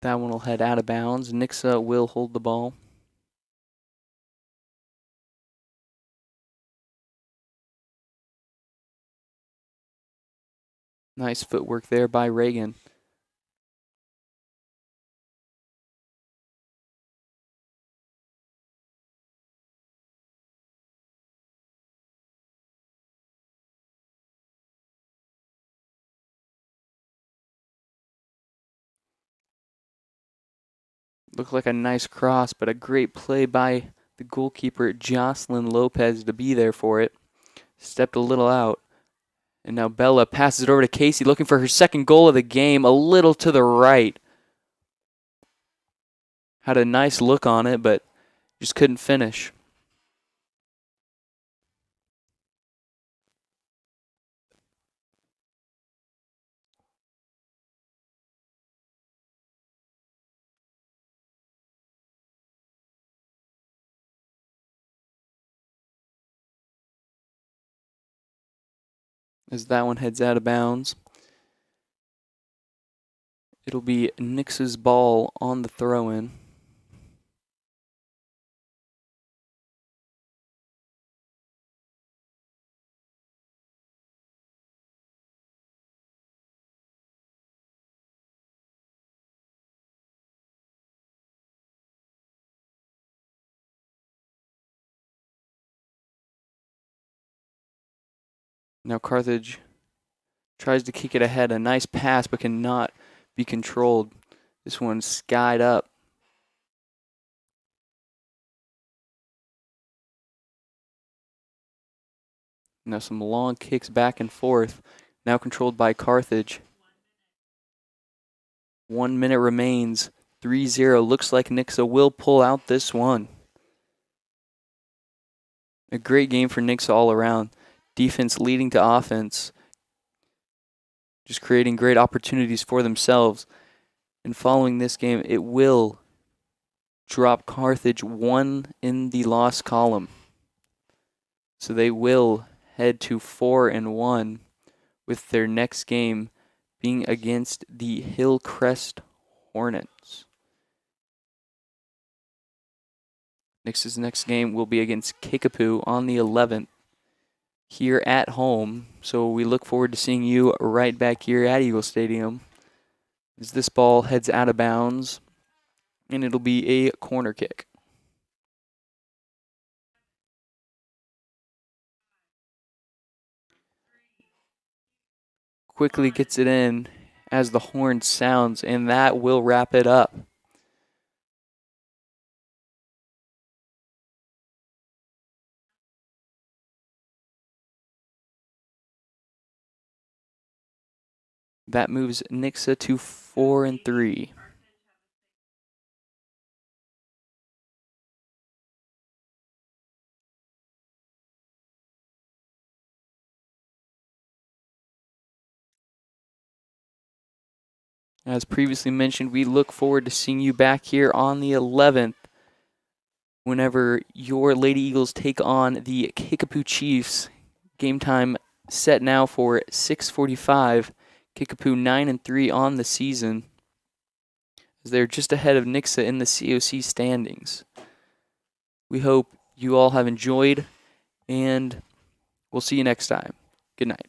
That one will head out of bounds. Nixa will hold the ball. Nice footwork there by Reagan. Looked like a nice cross, but a great play by the goalkeeper, Jocelyn Lopez, to be there for it. Stepped a little out. And now Bella passes it over to Casey, looking for her second goal of the game, a little to the right. Had a nice look on it, but just couldn't finish. As that one heads out of bounds, it'll be Nix's ball on the throw-in. Now Carthage Tries to kick it ahead. A nice pass, but cannot be controlled. This one skied up. Now some long kicks back and forth. Now controlled by Carthage. 1 minute remains. 3-0. Looks like Nixa will pull out this one. A great game for Nixa all around. Defense leading to offense. Just creating great opportunities for themselves. And following this game, it will drop Carthage 1 in the loss column. So they will head to 4-1 with their next game being against the Hillcrest Hornets. Nix's next game will be against Kickapoo on the 11th here at home. So we look forward to seeing you right back here at Eagle Stadium as this ball heads out of bounds, and it'll be a corner kick. Quickly gets it in as the horn sounds, and that will wrap it up. That moves Nixa to 4-3. As previously mentioned, we look forward to seeing you back here on the 11th whenever your Lady Eagles take on the Kickapoo Chiefs. Game time set now for 6:45. Kickapoo 9-3 on the season, as they're just ahead of Nixa in the COC standings. We hope you all have enjoyed, and we'll see you next time. Good night.